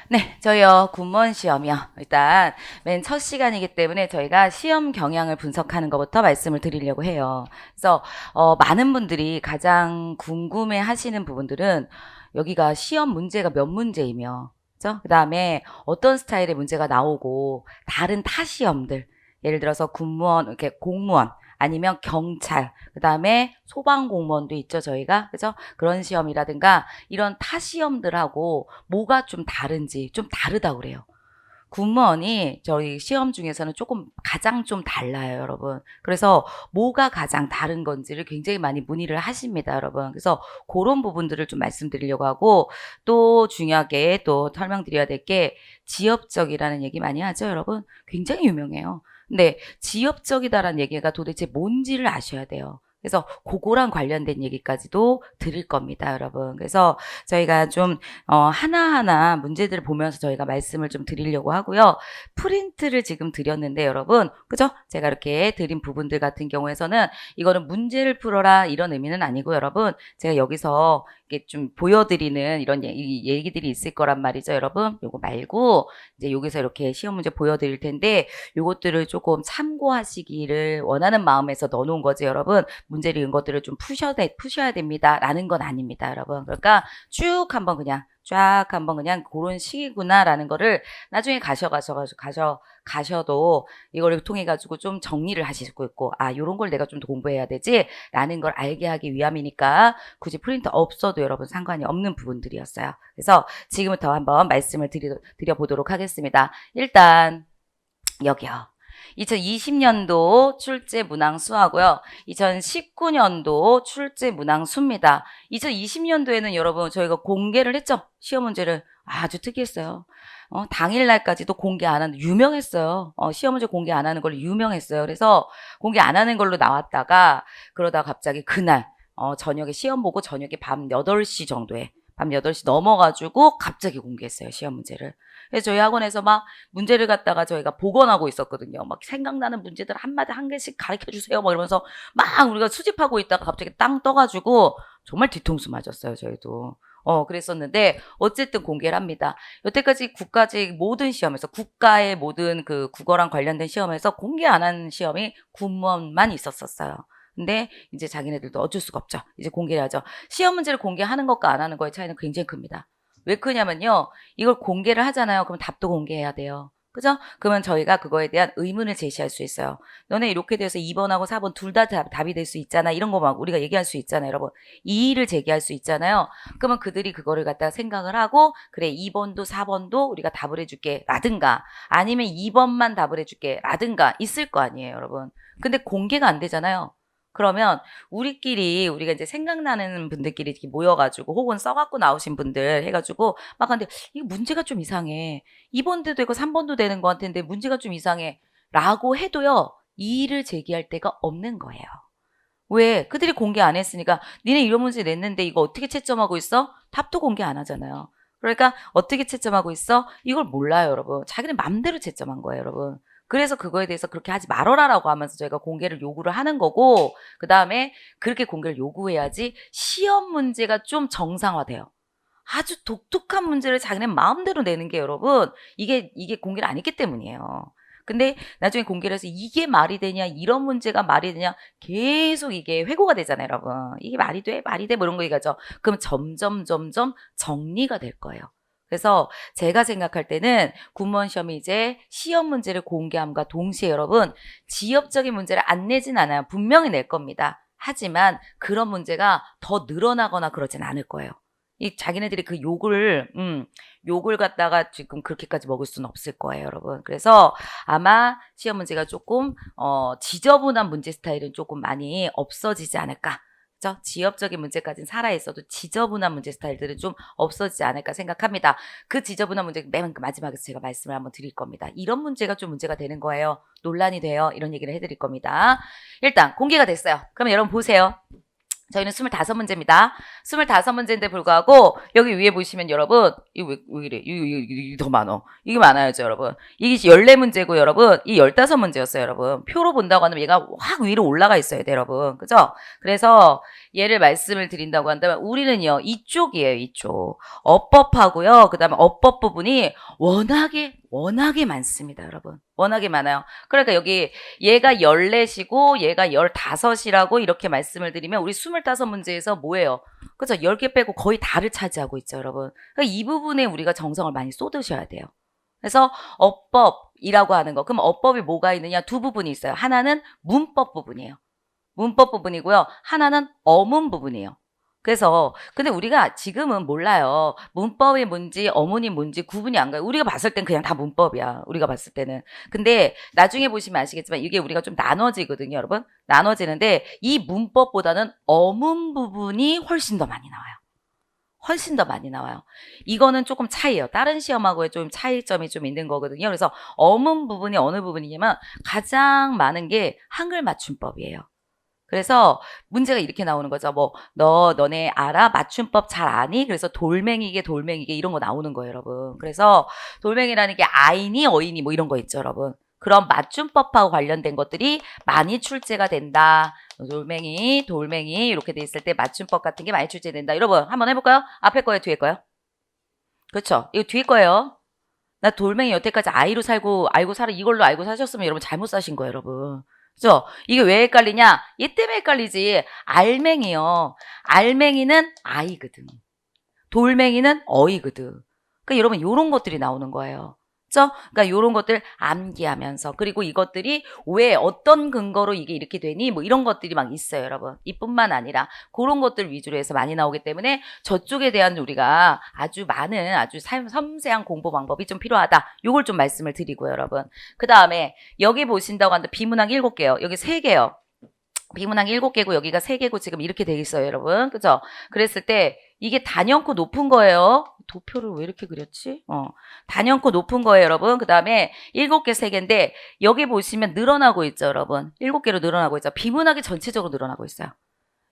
네, 저희요, 군무원 시험이요. 일단, 맨 첫 시간이기 때문에 저희가 시험 경향을 분석하는 것부터 말씀을 드리려고 해요. 그래서, 많은 분들이 가장 궁금해 하시는 부분들은 여기가 시험 문제가 몇 문제이며, 그죠? 그 다음에 어떤 스타일의 문제가 나오고, 다른 타 시험들, 예를 들어서 군무원, 이렇게 공무원, 아니면 경찰, 그 다음에 소방공무원도 있죠, 저희가. 그죠? 그런 시험이라든가, 이런 타 시험들하고 뭐가 좀 다른지 좀 다르다고 그래요. 군무원이 저희 시험 중에서는 조금 가장 좀 달라요, 여러분. 그래서 뭐가 가장 다른 건지를 굉장히 많이 문의를 하십니다, 여러분. 그래서 그런 부분들을 좀 말씀드리려고 하고, 또 중요하게 또 설명드려야 될 게 지엽적이라는 얘기 많이 하죠, 여러분. 굉장히 유명해요. 근데 지엽적이다라는 얘기가 도대체 뭔지를 아셔야 돼요. 그래서 그거랑 관련된 얘기까지도 드릴 겁니다, 여러분. 그래서 저희가 좀 하나하나 문제들을 보면서 저희가 말씀을 좀 드리려고 하고요. 프린트를 지금 드렸는데 여러분, 그죠? 제가 이렇게 드린 부분들 같은 경우에서는 이거는 문제를 풀어라 이런 의미는 아니고 여러분, 제가 여기서 이게 좀 보여드리는 이런 얘기들이 있을 거란 말이죠, 여러분. 요거 말고 이제 여기서 이렇게 시험 문제 보여드릴 텐데 요것들을 조금 참고하시기를 원하는 마음에서 넣어놓은 거지, 여러분. 문제를 이런 것들을 좀 푸셔야 됩니다라는 건 아닙니다, 여러분. 그러니까 쭉 한번 그냥 쫙 한번 그냥 그런 식이구나라는 거를 나중에 가셔도 이거를 통해 가지고 좀 정리를 하실 수 있고, 아, 요런 걸 내가 좀 더 공부해야 되지라는 걸 알게 하기 위함이니까 굳이 프린터 없어도 여러분 상관이 없는 부분들이었어요. 그래서 지금부터 한번 말씀을 드려보도록 하겠습니다. 일단 여기요. 2020년도 출제 문항수하고요. 2019년도 출제 문항수입니다. 2020년도에는 여러분 저희가 공개를 했죠. 시험 문제를 아주 특이했어요. 당일날까지도 공개 안 하는 유명했어요. 시험 문제 공개 안 하는 걸로 유명했어요. 그래서 공개 안 하는 걸로 나왔다가 그러다 갑자기 그날 저녁에 시험 보고 저녁에 밤 8시 정도에 밤 8시 넘어가지고 갑자기 공개했어요. 시험 문제를. 그래서 저희 학원에서 막 문제를 갖다가 저희가 복원하고 있었거든요. 막 생각나는 문제들 한마디 한 개씩 가르쳐 주세요. 막 이러면서 막 우리가 수집하고 있다가 갑자기 땅 떠가지고 정말 뒤통수 맞았어요. 저희도. 그랬었는데 어쨌든 공개를 합니다. 여태까지 국가직 모든 시험에서 국가의 모든 그 국어랑 관련된 시험에서 공개 안 한 시험이 군무원만 있었어요. 근데 이제 자기네들도 어쩔 수가 없죠. 이제 공개를 하죠. 시험 문제를 공개하는 것과 안 하는 거의 차이는 굉장히 큽니다. 왜 크냐면요. 이걸 공개를 하잖아요. 그럼 답도 공개해야 돼요. 그죠? 그러면 저희가 그거에 대한 의문을 제시할 수 있어요. 너네 이렇게 돼서 2번하고 4번 둘 다 답이 될 수 있잖아. 이런 거 막 우리가 얘기할 수 있잖아요, 여러분. 이의를 제기할 수 있잖아요. 그러면 그들이 그거를 갖다가 생각을 하고 그래 2번도 4번도 우리가 답을 해줄게 라든가 아니면 2번만 답을 해줄게 라든가 있을 거 아니에요, 여러분. 근데 공개가 안 되잖아요. 그러면 우리가 이제 생각나는 분들끼리 이렇게 모여가지고 혹은 써갖고 나오신 분들 해가지고 막 근데 이거 문제가 좀 이상해. 2번도 되고 3번도 되는 것 같은데 문제가 좀 이상해. 라고 해도요. 이의를 제기할 데가 없는 거예요. 왜? 그들이 공개 안 했으니까 니네 이런 문제 냈는데 이거 어떻게 채점하고 있어? 답도 공개 안 하잖아요. 그러니까 어떻게 채점하고 있어? 이걸 몰라요, 여러분. 자기네 맘대로 채점한 거예요, 여러분. 그래서 그거에 대해서 그렇게 하지 말아라라고 하면서 저희가 공개를 요구를 하는 거고 그 다음에 그렇게 공개를 요구해야지 시험 문제가 좀 정상화돼요. 아주 독특한 문제를 자기네 마음대로 내는 게 여러분 이게 공개를 안 했기 때문이에요. 근데 나중에 공개를 해서 이게 말이 되냐 이런 문제가 말이 되냐 계속 이게 회고가 되잖아요, 여러분. 이게 말이 돼? 말이 돼? 뭐 이런 거 얘기하죠. 그럼 점점 정리가 될 거예요. 그래서 제가 생각할 때는 군무원 시험이 이제 시험 문제를 공개함과 동시에 여러분 지엽적인 문제를 안 내진 않아요. 분명히 낼 겁니다. 하지만 그런 문제가 더 늘어나거나 그러진 않을 거예요. 이 자기네들이 그 욕을 갖다가 지금 그렇게까지 먹을 수는 없을 거예요, 여러분. 그래서 아마 시험 문제가 조금 지저분한 문제 스타일은 조금 많이 없어지지 않을까. 그죠? 지엽적인 문제까지는 살아있어도 지저분한 문제 스타일들은 좀 없어지지 않을까 생각합니다. 그 지저분한 문제 맨 마지막에 제가 말씀을 한번 드릴 겁니다. 이런 문제가 좀 문제가 되는 거예요. 논란이 돼요. 이런 얘기를 해드릴 겁니다. 일단 공개가 됐어요. 그러면 여러분 보세요. 저희는 25문제입니다. 25문제인데 불구하고 여기 위에 보시면 여러분 이거 왜 이래? 이게 더 많어. 이게 많아야죠, 여러분. 이게 14문제고 여러분 이 15문제였어요, 여러분. 표로 본다고 하면 얘가 확 위로 올라가 있어야 돼요, 여러분. 그죠? 그래서 예를 말씀을 드린다고 한다면 우리는요 이쪽이에요. 이쪽 어법하고요. 그 다음에 어법 부분이 워낙에 많습니다. 여러분 워낙에 많아요. 그러니까 여기 얘가 14이고 얘가 15이라고 이렇게 말씀을 드리면 우리 25문제에서 뭐예요? 그죠? 10개 빼고 거의 다를 차지하고 있죠. 여러분 그러니까 이 부분에 우리가 정성을 많이 쏟으셔야 돼요. 그래서 어법이라고 하는 거. 그럼 어법이 뭐가 있느냐? 두 부분이 있어요. 하나는 문법 부분이에요. 문법 부분이고요. 하나는 어문 부분이에요. 그래서 근데 우리가 지금은 몰라요. 문법이 뭔지 어문이 뭔지 구분이 안 가요. 우리가 봤을 땐 그냥 다 문법이야. 우리가 봤을 때는. 근데 나중에 보시면 아시겠지만 이게 우리가 좀 나눠지거든요, 여러분. 나눠지는데 이 문법보다는 어문 부분이 훨씬 더 많이 나와요. 훨씬 더 많이 나와요. 이거는 조금 차이예요. 다른 시험하고의 좀 차이점이 좀 있는 거거든요. 그래서 어문 부분이 어느 부분이냐면 가장 많은 게 한글 맞춤법이에요. 그래서 문제가 이렇게 나오는 거죠. 뭐 너네 알아? 맞춤법 잘 아니? 그래서 돌멩이게 이런 거 나오는 거예요, 여러분. 그래서 돌멩이라는 게 아이니 어이니 뭐 이런 거 있죠, 여러분. 그런 맞춤법하고 관련된 것들이 많이 출제가 된다. 돌멩이 이렇게 돼 있을 때 맞춤법 같은 게 많이 출제된다. 여러분 한번 해볼까요? 앞에 거예요, 뒤에 거예요? 그렇죠? 이거 뒤에 거예요. 나 돌멩이 여태까지 아이로 살고 알고 살아 이걸로 알고 사셨으면 여러분 잘못 사신 거예요, 여러분. 그죠? 이게 왜 헷갈리냐? 얘 때문에 헷갈리지. 알맹이요. 알맹이는 아이거든. 돌멩이는 어이거든. 그러니까 여러분 요런 것들이 나오는 거예요. 그죠? 그러니까 요런 것들 암기하면서 그리고 이것들이 왜 어떤 근거로 이게 이렇게 되니 뭐 이런 것들이 막 있어요, 여러분. 이뿐만 아니라 그런 것들 위주로 해서 많이 나오기 때문에 저쪽에 대한 우리가 아주 많은 아주 섬세한 공부 방법이 좀 필요하다. 요걸 좀 말씀을 드리고요, 여러분. 그 다음에 여기 보신다고 하는데 비문항 7개요. 여기 3개요. 비문항 7개고 여기가 3개고 지금 이렇게 돼 있어요, 여러분. 그죠? 그랬을 때 이게 단연코 높은 거예요. 도표를 왜 이렇게 그렸지? 단연코 높은 거예요, 여러분. 그 다음에 7개 3개인데 여기 보시면 늘어나고 있죠, 여러분. 7개로 늘어나고 있죠. 비문학이 전체적으로 늘어나고 있어요.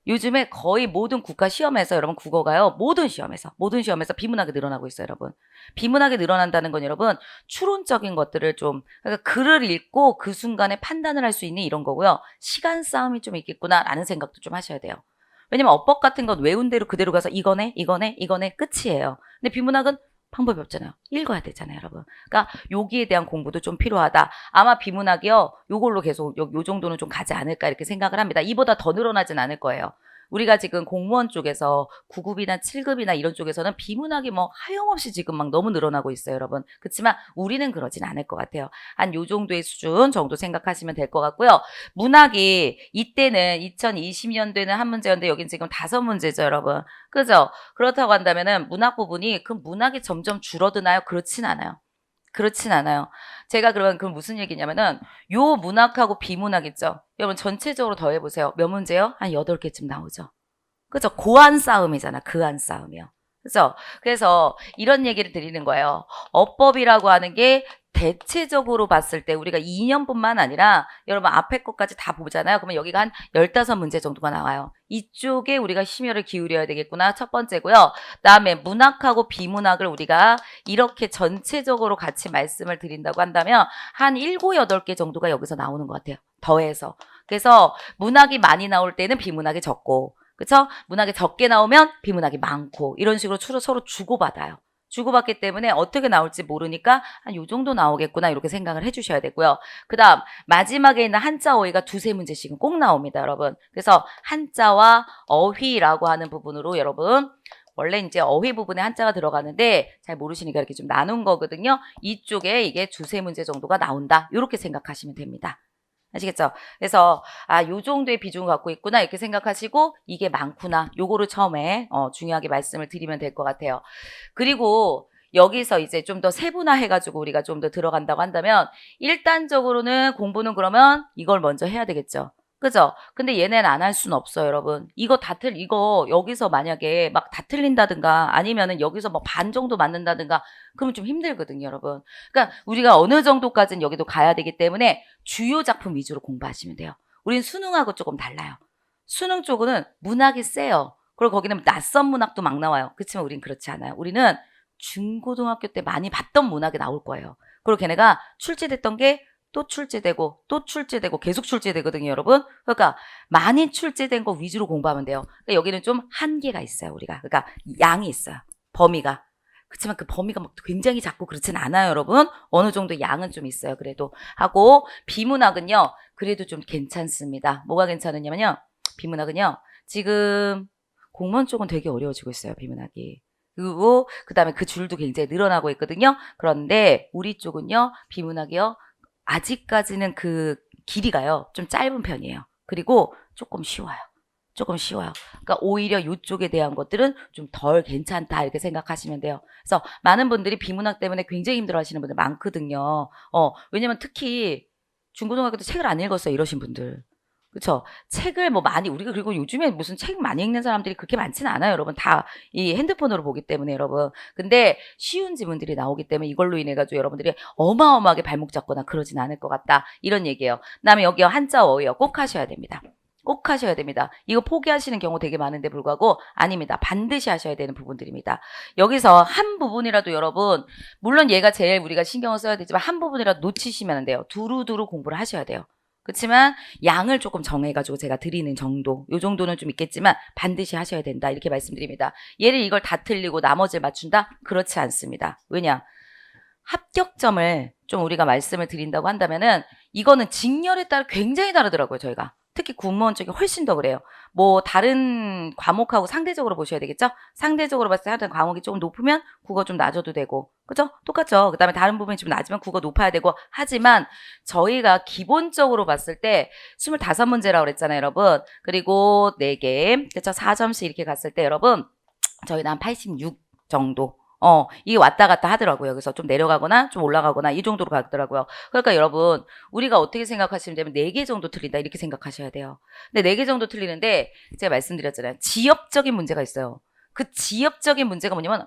요즘에 거의 모든 국가 시험에서 여러분 국어가요. 모든 시험에서 비문학이 늘어나고 있어요, 여러분. 비문학이 늘어난다는 건 여러분 추론적인 것들을 좀 그러니까 글을 읽고 그 순간에 판단을 할 수 있는 이런 거고요. 시간 싸움이 좀 있겠구나라는 생각도 좀 하셔야 돼요. 왜냐면 어법 같은 건 외운 대로 그대로 가서 이거네 끝이에요. 근데 비문학은 방법이 없잖아요. 읽어야 되잖아요, 여러분. 그러니까 여기에 대한 공부도 좀 필요하다. 아마 비문학이요. 요걸로 계속 요 정도는 좀 가지 않을까 이렇게 생각을 합니다. 이보다 더 늘어나진 않을 거예요. 우리가 지금 공무원 쪽에서 9급이나 7급이나 이런 쪽에서는 비문학이 뭐 하염없이 지금 막 너무 늘어나고 있어요, 여러분. 그렇지만 우리는 그러진 않을 것 같아요. 한 요 정도의 수준 정도 생각하시면 될 것 같고요. 문학이 이때는 2020년도에는 한 문제였는데 여긴 지금 5문제죠, 여러분. 그죠? 그렇다고 한다면은 문학 부분이 그 문학이 점점 줄어드나요? 그렇진 않아요. 제가 그러면 그건 무슨 얘기냐면은 요 문학하고 비문학 있죠. 여러분 전체적으로 더해보세요. 몇 문제요? 한 8개쯤 나오죠. 그죠? 고안 싸움이잖아. 그안 싸움이요. 그죠? 그래서 이런 얘기를 드리는 거예요. 어법이라고 하는 게 대체적으로 봤을 때 우리가 2년뿐만 아니라 여러분 앞에 것까지 다 보잖아요. 그러면 여기가 한 15문제 정도가 나와요. 이쪽에 우리가 심혈을 기울여야 되겠구나. 첫 번째고요. 그다음에 문학하고 비문학을 우리가 이렇게 전체적으로 같이 말씀을 드린다고 한다면 한 7, 8개 정도가 여기서 나오는 것 같아요. 더해서. 그래서 문학이 많이 나올 때는 비문학이 적고 그쵸? 문학이 적게 나오면 비문학이 많고 이런 식으로 서로 주고받아요. 주고받기 때문에 어떻게 나올지 모르니까 한 요 정도 나오겠구나 이렇게 생각을 해주셔야 되고요. 그 다음 마지막에 있는 한자 어휘가 2-3문제씩은 꼭 나옵니다, 여러분. 그래서 한자와 어휘라고 하는 부분으로 여러분 원래 이제 어휘 부분에 한자가 들어가는데 잘 모르시니까 이렇게 좀 나눈 거거든요. 이쪽에 이게 2-3문제 정도가 나온다. 이렇게 생각하시면 됩니다. 아시겠죠? 그래서 요 정도의 비중을 갖고 있구나 이렇게 생각하시고 이게 많구나 요거를 처음에 중요하게 말씀을 드리면 될 것 같아요. 그리고 여기서 이제 좀 더 세분화해가지고 우리가 좀 더 들어간다고 한다면 일단적으로는 공부는 그러면 이걸 먼저 해야 되겠죠. 그죠? 근데 얘네는 안 할 수는 없어요, 여러분. 이거 여기서 만약에 막 다 틀린다든가 아니면은 여기서 뭐 반 정도 맞는다든가 그러면 좀 힘들거든요, 여러분. 그러니까 우리가 어느 정도까지는 여기도 가야 되기 때문에 주요 작품 위주로 공부하시면 돼요. 우린 수능하고 조금 달라요. 수능 쪽은 문학이 세요. 그리고 거기는 낯선 문학도 막 나와요. 그렇지만 우린 그렇지 않아요. 우리는 중고등학교 때 많이 봤던 문학이 나올 거예요. 그리고 걔네가 출제됐던 게 또 출제되고 또 출제되고 계속 출제되거든요, 여러분. 그러니까 많이 출제된 거 위주로 공부하면 돼요. 그러니까 여기는 좀 한계가 있어요, 우리가. 그러니까 양이 있어요. 범위가. 그렇지만 그 범위가 막 굉장히 작고 그렇진 않아요, 여러분. 어느 정도 양은 좀 있어요, 그래도. 하고 비문학은요, 그래도 좀 괜찮습니다. 뭐가 괜찮으냐면요, 비문학은요, 지금 공무원 쪽은 되게 어려워지고 있어요, 비문학이. 그리고 그 다음에 그 줄도 굉장히 늘어나고 있거든요. 그런데 우리 쪽은요, 비문학이요, 아직까지는 그 길이가요, 좀 짧은 편이에요. 그리고 조금 쉬워요. 조금 쉬워요. 그러니까 오히려 이쪽에 대한 것들은 좀 덜 괜찮다 이렇게 생각하시면 돼요. 그래서 많은 분들이 비문학 때문에 굉장히 힘들어하시는 분들 많거든요. 왜냐면 특히 중고등학교 때 책을 안 읽었어요, 이러신 분들. 그쵸? 책을 뭐 많이, 우리가 그리고 요즘에 무슨 책 많이 읽는 사람들이 그렇게 많지는 않아요, 여러분. 다 이 핸드폰으로 보기 때문에, 여러분. 근데 쉬운 지문들이 나오기 때문에 이걸로 인해가지고 여러분들이 어마어마하게 발목 잡거나 그러진 않을 것 같다. 이런 얘기예요. 그 다음에 여기요, 한자 어휘요. 꼭 하셔야 됩니다. 꼭 하셔야 됩니다. 이거 포기하시는 경우 되게 많은데 불구하고 아닙니다. 반드시 하셔야 되는 부분들입니다. 여기서 한 부분이라도 여러분, 물론 얘가 제일 우리가 신경을 써야 되지만 한 부분이라도 놓치시면 안 돼요. 두루두루 공부를 하셔야 돼요. 그렇지만 양을 조금 정해가지고 제가 드리는 정도, 요 정도는 좀 있겠지만 반드시 하셔야 된다 이렇게 말씀드립니다. 얘를 이걸 다 틀리고 나머지를 맞춘다? 그렇지 않습니다. 왜냐? 합격점을 좀 우리가 말씀을 드린다고 한다면은 이거는 직렬에 따라 굉장히 다르더라고요, 저희가. 특히 공무원 쪽이 훨씬 더 그래요. 뭐 다른 과목하고 상대적으로 보셔야 되겠죠? 상대적으로 봤을 때 하여튼 과목이 조금 높으면 국어 좀 낮아도 되고, 그죠? 똑같죠? 그 다음에 다른 부분이 좀 낮으면 국어 높아야 되고, 하지만 저희가 기본적으로 봤을 때 25문제라고 그랬잖아요, 여러분. 그리고 4개, 그쵸? 4점씩 이렇게 갔을 때 여러분, 저희는 한 86 정도. 이게 왔다 갔다 하더라고요. 그래서 좀 내려가거나 좀 올라가거나 이 정도로 가더라고요. 그러니까 여러분, 우리가 어떻게 생각하시면 되면 4개 정도 틀린다 이렇게 생각하셔야 돼요. 근데 4개 정도 틀리는데 제가 말씀드렸잖아요. 지역적인 문제가 있어요. 그 지역적인 문제가 뭐냐면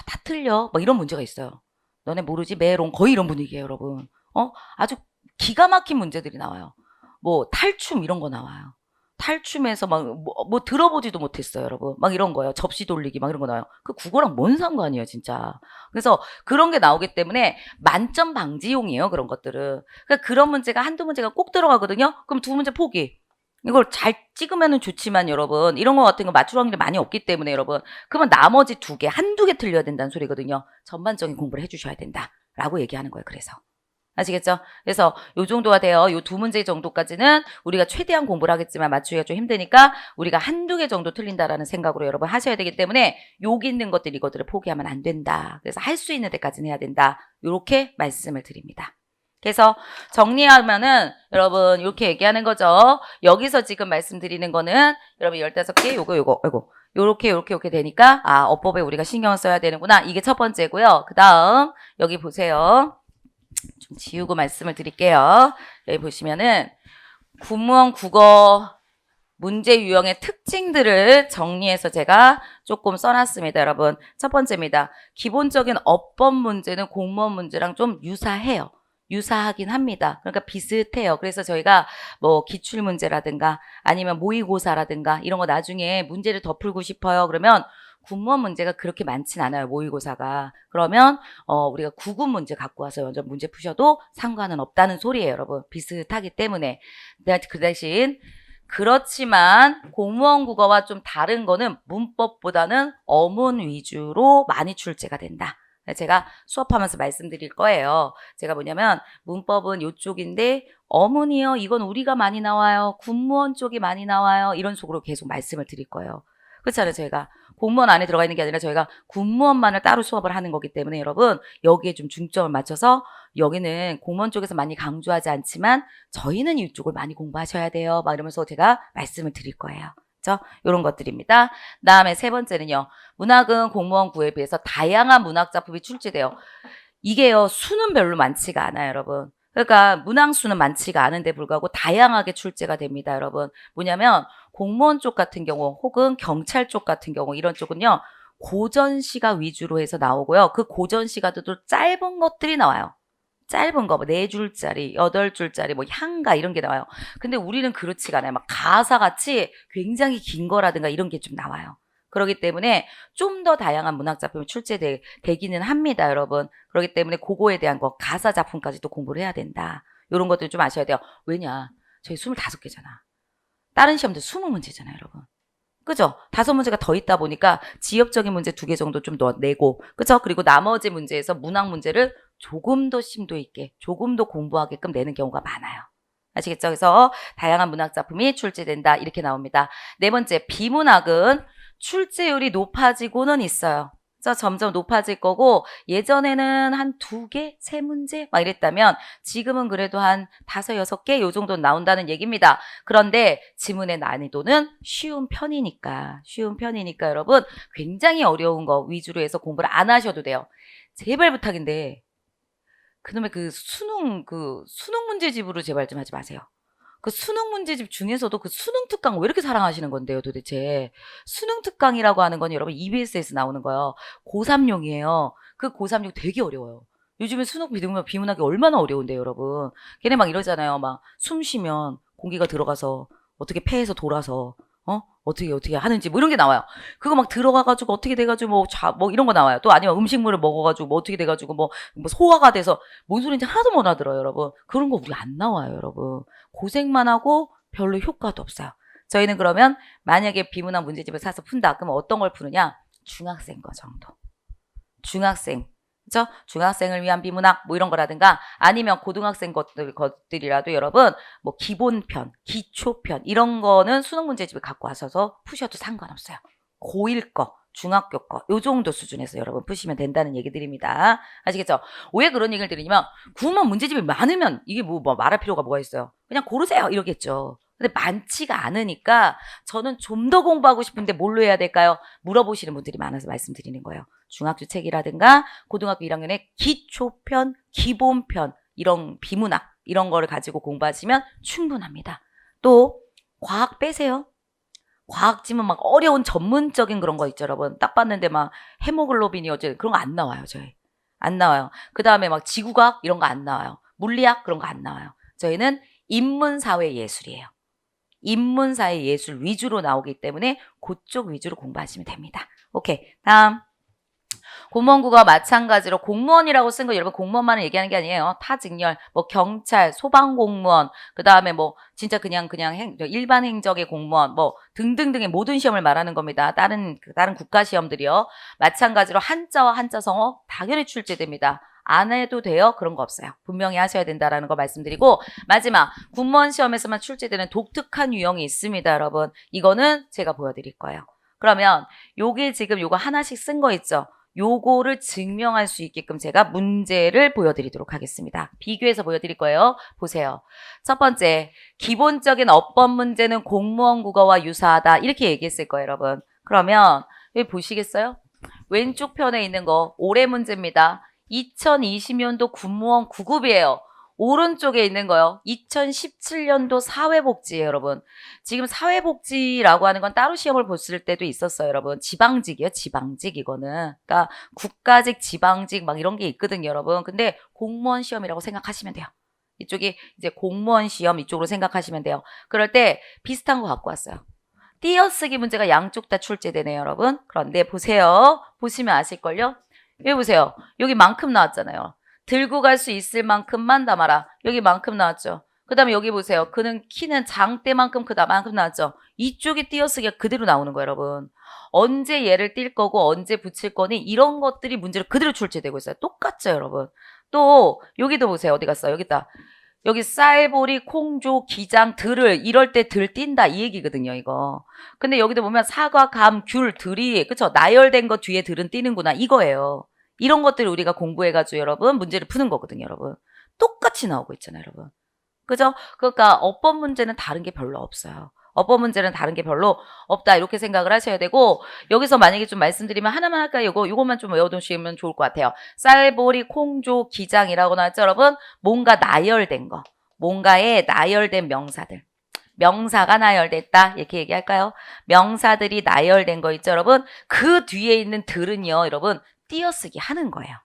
다 틀려. 뭐 이런 문제가 있어요. 너네 모르지? 메롱 거의 이런 분위기예요, 여러분. 아주 기가 막힌 문제들이 나와요. 뭐 탈춤 이런 거 나와요. 탈춤에서 막 뭐 들어보지도 못했어요, 여러분. 막 이런 거요. 접시 돌리기 막 이런 거 나와요. 그 국어랑 뭔 상관이에요, 진짜. 그래서 그런 게 나오기 때문에 만점 방지용이에요, 그런 것들은. 그러니까 그런 문제가 한두 문제가 꼭 들어가거든요. 그럼 2문제 포기. 이걸 잘 찍으면은 좋지만 여러분, 이런 거 같은 거 맞출 확률이 많이 없기 때문에 여러분, 그러면 나머지 2개, 한두 개 틀려야 된다는 소리거든요. 전반적인 공부를 해주셔야 된다라고 얘기하는 거예요. 그래서. 아시겠죠? 그래서 요 정도가 돼요. 요 2문제 정도까지는 우리가 최대한 공부를 하겠지만 맞추기가 좀 힘드니까 우리가 한두 개 정도 틀린다라는 생각으로 여러분 하셔야 되기 때문에 여기 있는 것들 이것들을 포기하면 안 된다. 그래서 할 수 있는 데까지는 해야 된다. 요렇게 말씀을 드립니다. 그래서 정리하면은 여러분 이렇게 얘기하는 거죠. 여기서 지금 말씀드리는 거는 여러분 15개 요거 요렇게 되니까 어법에 우리가 신경을 써야 되는구나. 이게 첫 번째고요. 그다음 여기 보세요. 좀 지우고 말씀을 드릴게요. 여기 보시면은 구무원 국어 문제 유형의 특징들을 정리해서 제가 조금 써놨습니다, 여러분. 첫 번째입니다. 기본적인 어법 문제는 공무원 문제랑 좀 유사해요. 유사하긴 합니다. 그러니까 비슷해요. 그래서 저희가 뭐 기출문제라든가 아니면 모의고사라든가 이런 거 나중에 문제를 더 풀고 싶어요. 그러면 군무원 문제가 그렇게 많진 않아요. 모의고사가. 그러면 우리가 구급 문제 갖고 와서 먼저 문제 푸셔도 상관은 없다는 소리예요, 여러분. 비슷하기 때문에. 그 대신 그렇지만 공무원 국어와 좀 다른 거는 문법보다는 어문 위주로 많이 출제가 된다. 제가 수업하면서 말씀드릴 거예요. 제가 뭐냐면 문법은 이쪽인데 어문이요. 이건 우리가 많이 나와요. 군무원 쪽이 많이 나와요. 이런 식으로 계속 말씀을 드릴 거예요. 그렇잖아요. 저희가 공무원 안에 들어가 있는 게 아니라 저희가 군무원만을 따로 수업을 하는 거기 때문에 여러분 여기에 좀 중점을 맞춰서 여기는 공무원 쪽에서 많이 강조하지 않지만 저희는 이쪽을 많이 공부하셔야 돼요. 막 이러면서 제가 말씀을 드릴 거예요. 그렇죠? 이런 것들입니다. 다음에 세 번째는요. 문학은 공무원 구에 비해서 다양한 문학 작품이 출제돼요. 이게요. 수는 별로 많지가 않아요, 여러분. 그러니까 문항 수는 많지가 않은데 불구하고 다양하게 출제가 됩니다, 여러분. 뭐냐면 공무원 쪽 같은 경우 혹은 경찰 쪽 같은 경우 이런 쪽은요. 고전시가 위주로 해서 나오고요. 그 고전시가도 짧은 것들이 나와요. 짧은 거, 4줄짜리, 8줄짜리, 뭐 향가 이런 게 나와요. 근데 우리는 그렇지가 않아요. 막 가사같이 굉장히 긴 거라든가 이런 게 좀 나와요. 그렇기 때문에 좀 더 다양한 문학 작품이 출제되기는 합니다, 여러분. 그렇기 때문에 그거에 대한 거, 가사 작품까지도 공부를 해야 된다. 이런 것들 좀 아셔야 돼요. 왜냐? 저희 25개잖아. 다른 시험들 20문제잖아요, 여러분. 그죠? 5문제가 더 있다 보니까 지역적인 문제 2개 정도 좀 더 내고, 그죠? 그리고 나머지 문제에서 문학 문제를 조금 더 심도 있게, 조금 더 공부하게끔 내는 경우가 많아요. 아시겠죠? 그래서 다양한 문학 작품이 출제된다. 이렇게 나옵니다. 네 번째, 비문학은 출제율이 높아지고는 있어요. 그래서 점점 높아질 거고, 예전에는 한 2개, 3문제 막 이랬다면 지금은 그래도 한 5, 6개 요 정도 나온다는 얘기입니다. 그런데 지문의 난이도는 쉬운 편이니까 여러분 굉장히 어려운 거 위주로 해서 공부를 안 하셔도 돼요. 제발 부탁인데 그놈의 그 수능 문제집으로 제발 좀 하지 마세요. 그 수능 문제집 중에서도 그 수능 특강 왜 이렇게 사랑하시는 건데요, 도대체. 수능 특강이라고 하는 건 여러분 EBS에서 나오는 거예요. 고3용이에요. 그 고3용 되게 어려워요. 요즘에 수능 비문학이 얼마나 어려운데요, 여러분. 걔네 막 이러잖아요. 막 숨 쉬면 공기가 들어가서 어떻게 폐에서 돌아서 어떻게 하는지 뭐 이런 게 나와요. 그거 막 들어가가지고 어떻게 돼가지고 뭐 이런 거 나와요. 또 아니면 음식물을 먹어가지고 뭐 어떻게 돼가지고 뭐 소화가 돼서 뭔 소리인지 하나도 못 알아들어요, 여러분. 그런 거 우리 안 나와요, 여러분. 고생만 하고 별로 효과도 없어요. 저희는 그러면 만약에 비문학 문제집을 사서 푼다. 그러면 어떤 걸 푸느냐? 중학생 거 정도. 중학생. 그죠? 중학생을 위한 비문학 뭐 이런 거라든가 아니면 고등학생 것들이라도 여러분 뭐 기본편, 기초편 이런 거는 수능 문제집을 갖고 와셔서 푸셔도 상관없어요. 고1 거, 중학교 거 요 정도 수준에서 여러분 푸시면 된다는 얘기 드립니다. 아시겠죠? 왜 그런 얘기를 드리냐면 구문 문제집이 많으면 이게 뭐 말할 필요가 뭐가 있어요. 그냥 고르세요 이러겠죠. 근데 많지가 않으니까 저는 좀 더 공부하고 싶은데 뭘로 해야 될까요? 물어보시는 분들이 많아서 말씀드리는 거예요. 중학교 책이라든가 고등학교 1학년의 기초편, 기본편 이런 비문학 이런 거를 가지고 공부하시면 충분합니다. 또 과학 빼세요. 과학지문 막 어려운 전문적인 그런 거 있죠, 여러분. 딱 봤는데 막 헤모글로빈이 어째 그런 거 안 나와요, 저희. 안 나와요. 그 다음에 막 지구과학 이런 거 안 나와요. 물리학 그런 거 안 나와요. 저희는 인문사회 예술이에요. 인문사회 예술 위주로 나오기 때문에 그쪽 위주로 공부하시면 됩니다. 오케이. 다음. 공무원국어와 마찬가지로 공무원이라고 쓴 거 여러분 공무원만을 얘기하는 게 아니에요. 타직렬, 뭐 경찰, 소방공무원, 그 다음에 뭐 진짜 그냥 일반 행정의 공무원, 뭐 등등등의 모든 시험을 말하는 겁니다. 다른 국가 시험들이요. 마찬가지로 한자와 한자성어 당연히 출제됩니다. 안 해도 돼요? 그런 거 없어요. 분명히 하셔야 된다라는 거 말씀드리고 마지막 군무원 시험에서만 출제되는 독특한 유형이 있습니다, 여러분. 이거는 제가 보여드릴 거예요. 그러면 요게 지금 요거 하나씩 쓴 거 있죠? 요거를 증명할 수 있게끔 제가 문제를 보여드리도록 하겠습니다. 비교해서 보여드릴 거예요. 보세요. 첫 번째, 기본적인 어법 문제는 공무원 국어와 유사하다. 이렇게 얘기했을 거예요, 여러분. 그러면 여기 보시겠어요? 왼쪽 편에 있는 거 올해 문제입니다. 2020년도 군무원 9급이에요. 오른쪽에 있는 거요. 2017년도 사회복지예요, 여러분. 지금 사회복지라고 하는 건 따로 시험을 봤을 때도 있었어요, 여러분. 지방직이에요, 지방직 이거는. 그러니까 국가직, 지방직 막 이런 게 있거든요, 여러분. 근데 공무원 시험이라고 생각하시면 돼요. 이쪽이 이제 공무원 시험 이쪽으로 생각하시면 돼요. 그럴 때 비슷한 거 갖고 왔어요. 띄어쓰기 문제가 양쪽 다 출제되네요, 여러분. 그런데 보세요. 보시면 아실걸요? 여기 보세요. 여기 만큼 나왔잖아요. 들고 갈 수 있을 만큼만 담아라. 여기 만큼 나왔죠. 그 다음에 여기 보세요. 그는 키는 장대만큼 크다. 만큼 나왔죠. 이쪽이 띄어쓰기가 그대로 나오는 거예요, 여러분. 언제 얘를 띌 거고 언제 붙일 거니 이런 것들이 문제로 그대로 출제되고 있어요. 똑같죠, 여러분. 또 여기도 보세요. 어디 갔어? 여기 있다. 여기 쌀보리, 콩조, 기장, 들을 이럴 때 들 띈다 이 얘기거든요, 이거. 근데 여기도 보면 사과, 감, 귤, 들이 그쵸? 나열된 거 뒤에 들은 띄는구나 이거예요. 이런 것들을 우리가 공부해가지고 여러분 문제를 푸는 거거든요, 여러분. 똑같이 나오고 있잖아요, 여러분. 그죠? 그러니까 어법 문제는 다른 게 별로 없어요. 어법 문제는 다른 게 별로 없다 이렇게 생각을 하셔야 되고 여기서 만약에 좀 말씀드리면 하나만 할까요? 요것만 좀 외워두시면 좋을 것 같아요. 쌀보리, 콩조, 기장이라고 나왔죠, 여러분? 뭔가 나열된 거. 뭔가에 나열된 명사들. 명사가 나열됐다 이렇게 얘기할까요? 명사들이 나열된 거 있죠, 여러분? 그 뒤에 있는 들은요, 여러분 띄어쓰기 하는 거예요.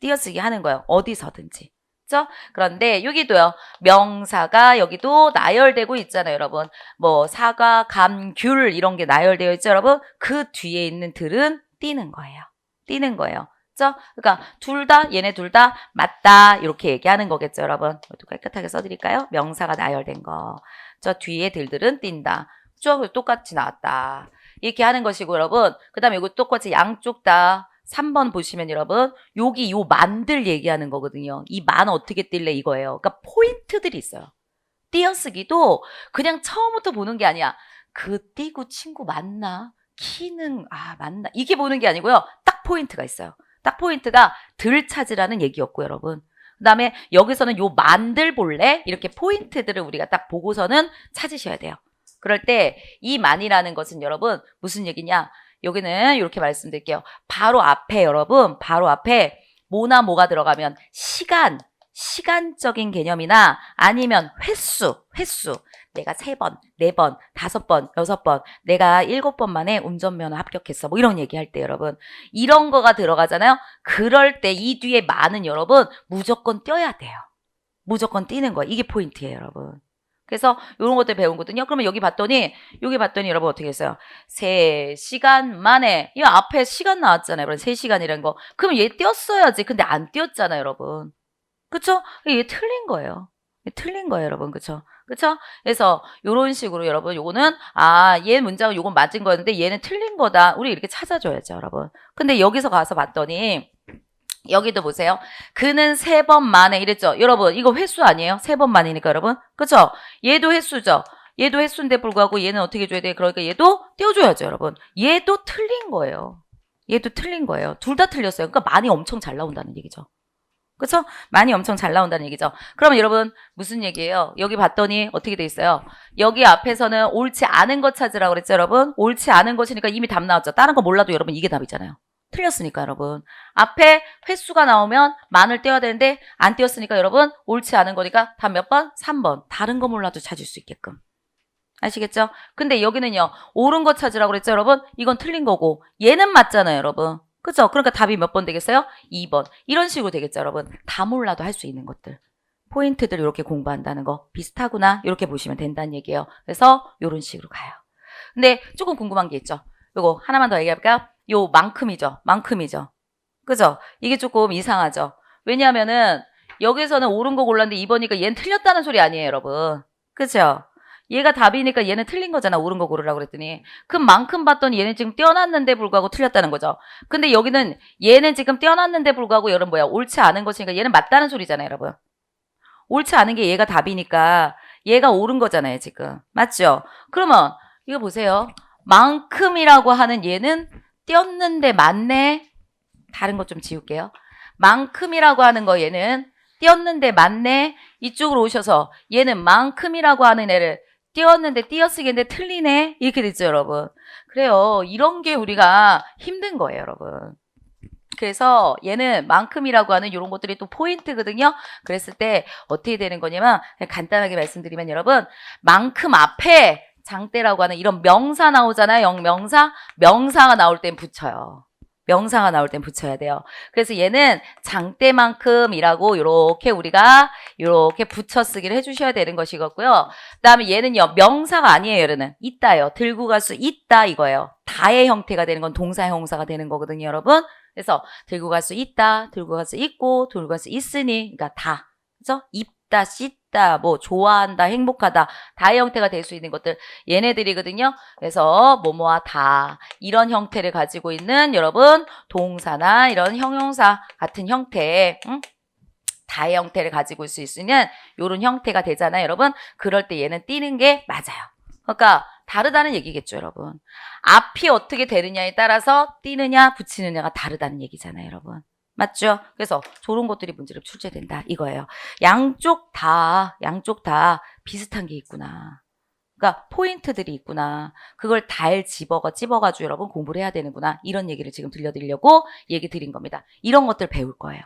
띄어쓰기 하는 거예요. 어디서든지. 그렇죠? 그런데 여기도요. 명사가 여기도 나열되고 있잖아요, 여러분. 뭐 사과, 감, 귤 이런 게 나열되어 있죠, 여러분. 그 뒤에 있는 들은 띄는 거예요. 띄는 거예요. 그죠? 그러니까 얘네 둘 다 맞다 이렇게 얘기하는 거겠죠, 여러분. 이것도 깨끗하게 써드릴까요? 명사가 나열된 거. 저 뒤에 들들은 띈다. 쭉 똑같이 나왔다. 이렇게 하는 것이고, 여러분. 그 다음에 이거 똑같이 양쪽 다 3번 보시면 여러분, 여기 요 만들 얘기하는 거거든요. 이 만 어떻게 뛸래 이거예요. 그러니까 포인트들이 있어요. 띄어쓰기도 그냥 처음부터 보는 게 아니야. 그 띄고 친구 맞나? 키는 맞나? 이게 보는 게 아니고요. 딱 포인트가 있어요. 딱 포인트가 들 찾으라는 얘기였고, 여러분. 그 다음에 여기서는 요 만들 볼래? 이렇게 포인트들을 우리가 딱 보고서는 찾으셔야 돼요. 그럴 때 이 만이라는 것은 여러분 무슨 얘기냐? 여기는 이렇게 말씀드릴게요. 바로 앞에 여러분, 바로 앞에 뭐가 들어가면 시간적인 개념이나 아니면 횟수. 내가 3번, 4번, 5번, 6번, 내가 7번 만에 운전면허 합격했어. 뭐 이런 얘기할 때 여러분. 이런 거가 들어가잖아요. 그럴 때 이 뒤에 많은 여러분 무조건 띄어야 돼요. 무조건 띄는 거예요. 이게 포인트예요, 여러분. 그래서 이런 것들 배우거든요. 그러면 여기 봤더니 여러분 어떻게 했어요? 3시간 만에 이 앞에 시간 나왔잖아요. 여러분 3시간이라는 거. 그럼 얘 띄었어야지. 근데 안 띄었잖아요, 여러분. 그쵸? 얘 틀린 거예요. 틀린 거예요, 여러분. 그쵸? 그래서 요런 식으로 여러분 요거는 얘 문장은 요건 맞은 거였는데 얘는 틀린 거다. 우리 이렇게 찾아줘야죠, 여러분. 근데 여기서 가서 봤더니 여기도 보세요. 그는 3번 만에 이랬죠. 여러분 이거 횟수 아니에요? 3번 만이니까 여러분. 그쵸? 얘도 횟수죠. 얘도 횟수인데 불구하고 얘는 어떻게 줘야 돼? 그러니까 얘도 띄워줘야죠, 여러분. 얘도 틀린 거예요. 둘 다 틀렸어요. 그러니까 많이 엄청 잘 나온다는 얘기죠. 그쵸? 많이 엄청 잘 나온다는 얘기죠. 그러면 여러분 무슨 얘기예요? 여기 봤더니 어떻게 돼 있어요? 여기 앞에서는 옳지 않은 것 찾으라고 그랬죠, 여러분? 옳지 않은 것이니까 이미 답 나왔죠. 다른 거 몰라도 여러분 이게 답이잖아요. 틀렸으니까 여러분. 앞에 횟수가 나오면 만을 떼어야 되는데 안 떼었으니까 여러분 옳지 않은 거니까 답 몇 번? 3번. 다른 거 몰라도 찾을 수 있게끔. 아시겠죠? 근데 여기는요. 옳은 거 찾으라고 그랬죠, 여러분? 이건 틀린 거고 얘는 맞잖아요, 여러분. 그죠? 그러니까 답이 몇 번 되겠어요? 2번. 이런 식으로 되겠죠, 여러분. 다 몰라도 할 수 있는 것들. 포인트들 이렇게 공부한다는 거 비슷하구나 이렇게 보시면 된다는 얘기예요. 그래서 이런 식으로 가요. 근데 조금 궁금한 게 있죠. 요거 하나만 더 얘기해볼까요? 요 만큼이죠. 그죠? 이게 조금 이상하죠. 왜냐하면은 여기서는 옳은 거 골랐는데 2번이니까 얘는 틀렸다는 소리 아니에요, 여러분. 그죠? 얘가 답이니까 얘는 틀린 거잖아. 옳은 거 고르라고 그랬더니. 그만큼 봤더니 얘는 지금 떼어놨는데 불구하고 틀렸다는 거죠. 근데 여기는 얘는 지금 떼어놨는데 불구하고 여러분 뭐야? 옳지 않은 것이니까 얘는 맞다는 소리잖아요, 여러분. 옳지 않은 게 얘가 답이니까 얘가 옳은 거잖아요, 지금. 맞죠? 그러면 이거 보세요. 만큼이라고 하는 얘는 띄었는데 맞네. 다른 것 좀 지울게요. 만큼이라고 하는 거 얘는 띄었는데 맞네. 이쪽으로 오셔서 얘는 만큼이라고 하는 애를 띄었는데 띄어쓰기인데 틀리네. 이렇게 됐죠, 여러분. 그래요. 이런 게 우리가 힘든 거예요, 여러분. 그래서 얘는 만큼이라고 하는 이런 것들이 또 포인트거든요. 그랬을 때 어떻게 되는 거냐면 간단하게 말씀드리면 여러분 만큼 앞에 장대라고 하는 이런 명사 나오잖아요. 명사가 나올 땐 붙여요. 명사가 나올 땐 붙여야 돼요. 그래서 얘는 장대만큼이라고 이렇게 우리가 이렇게 붙여 쓰기를 해주셔야 되는 것이겠고요. 그다음에 얘는요 명사가 아니에요. 얘는 있다요. 들고 갈 수 있다 이거예요. 다의 형태가 되는 건 동사 형사가 되는 거거든요, 여러분. 그래서 들고 갈 수 있다, 들고 갈 수 있고, 들고 갈 수 있으니, 그러니까 다, 그죠? 입다, 씻다, 뭐 좋아한다, 행복하다, 다의 형태가 될 수 있는 것들 얘네들이거든요. 그래서 뭐뭐와 다 이런 형태를 가지고 있는 여러분 동사나 이런 형용사 같은 형태, 다의 형태를 가지고 있을 수 있는 이런 형태가 되잖아요, 여러분. 그럴 때 얘는 띄는 게 맞아요. 그러니까 다르다는 얘기겠죠, 여러분. 앞이 어떻게 되느냐에 따라서 띄느냐 붙이느냐가 다르다는 얘기잖아요, 여러분. 맞죠? 그래서 저런 것들이 문제로 출제된다 이거예요. 양쪽 다 비슷한 게 있구나. 그러니까 포인트들이 있구나. 그걸 찝어가지고 여러분 공부를 해야 되는구나. 이런 얘기를 지금 들려드리려고 얘기 드린 겁니다. 이런 것들 배울 거예요.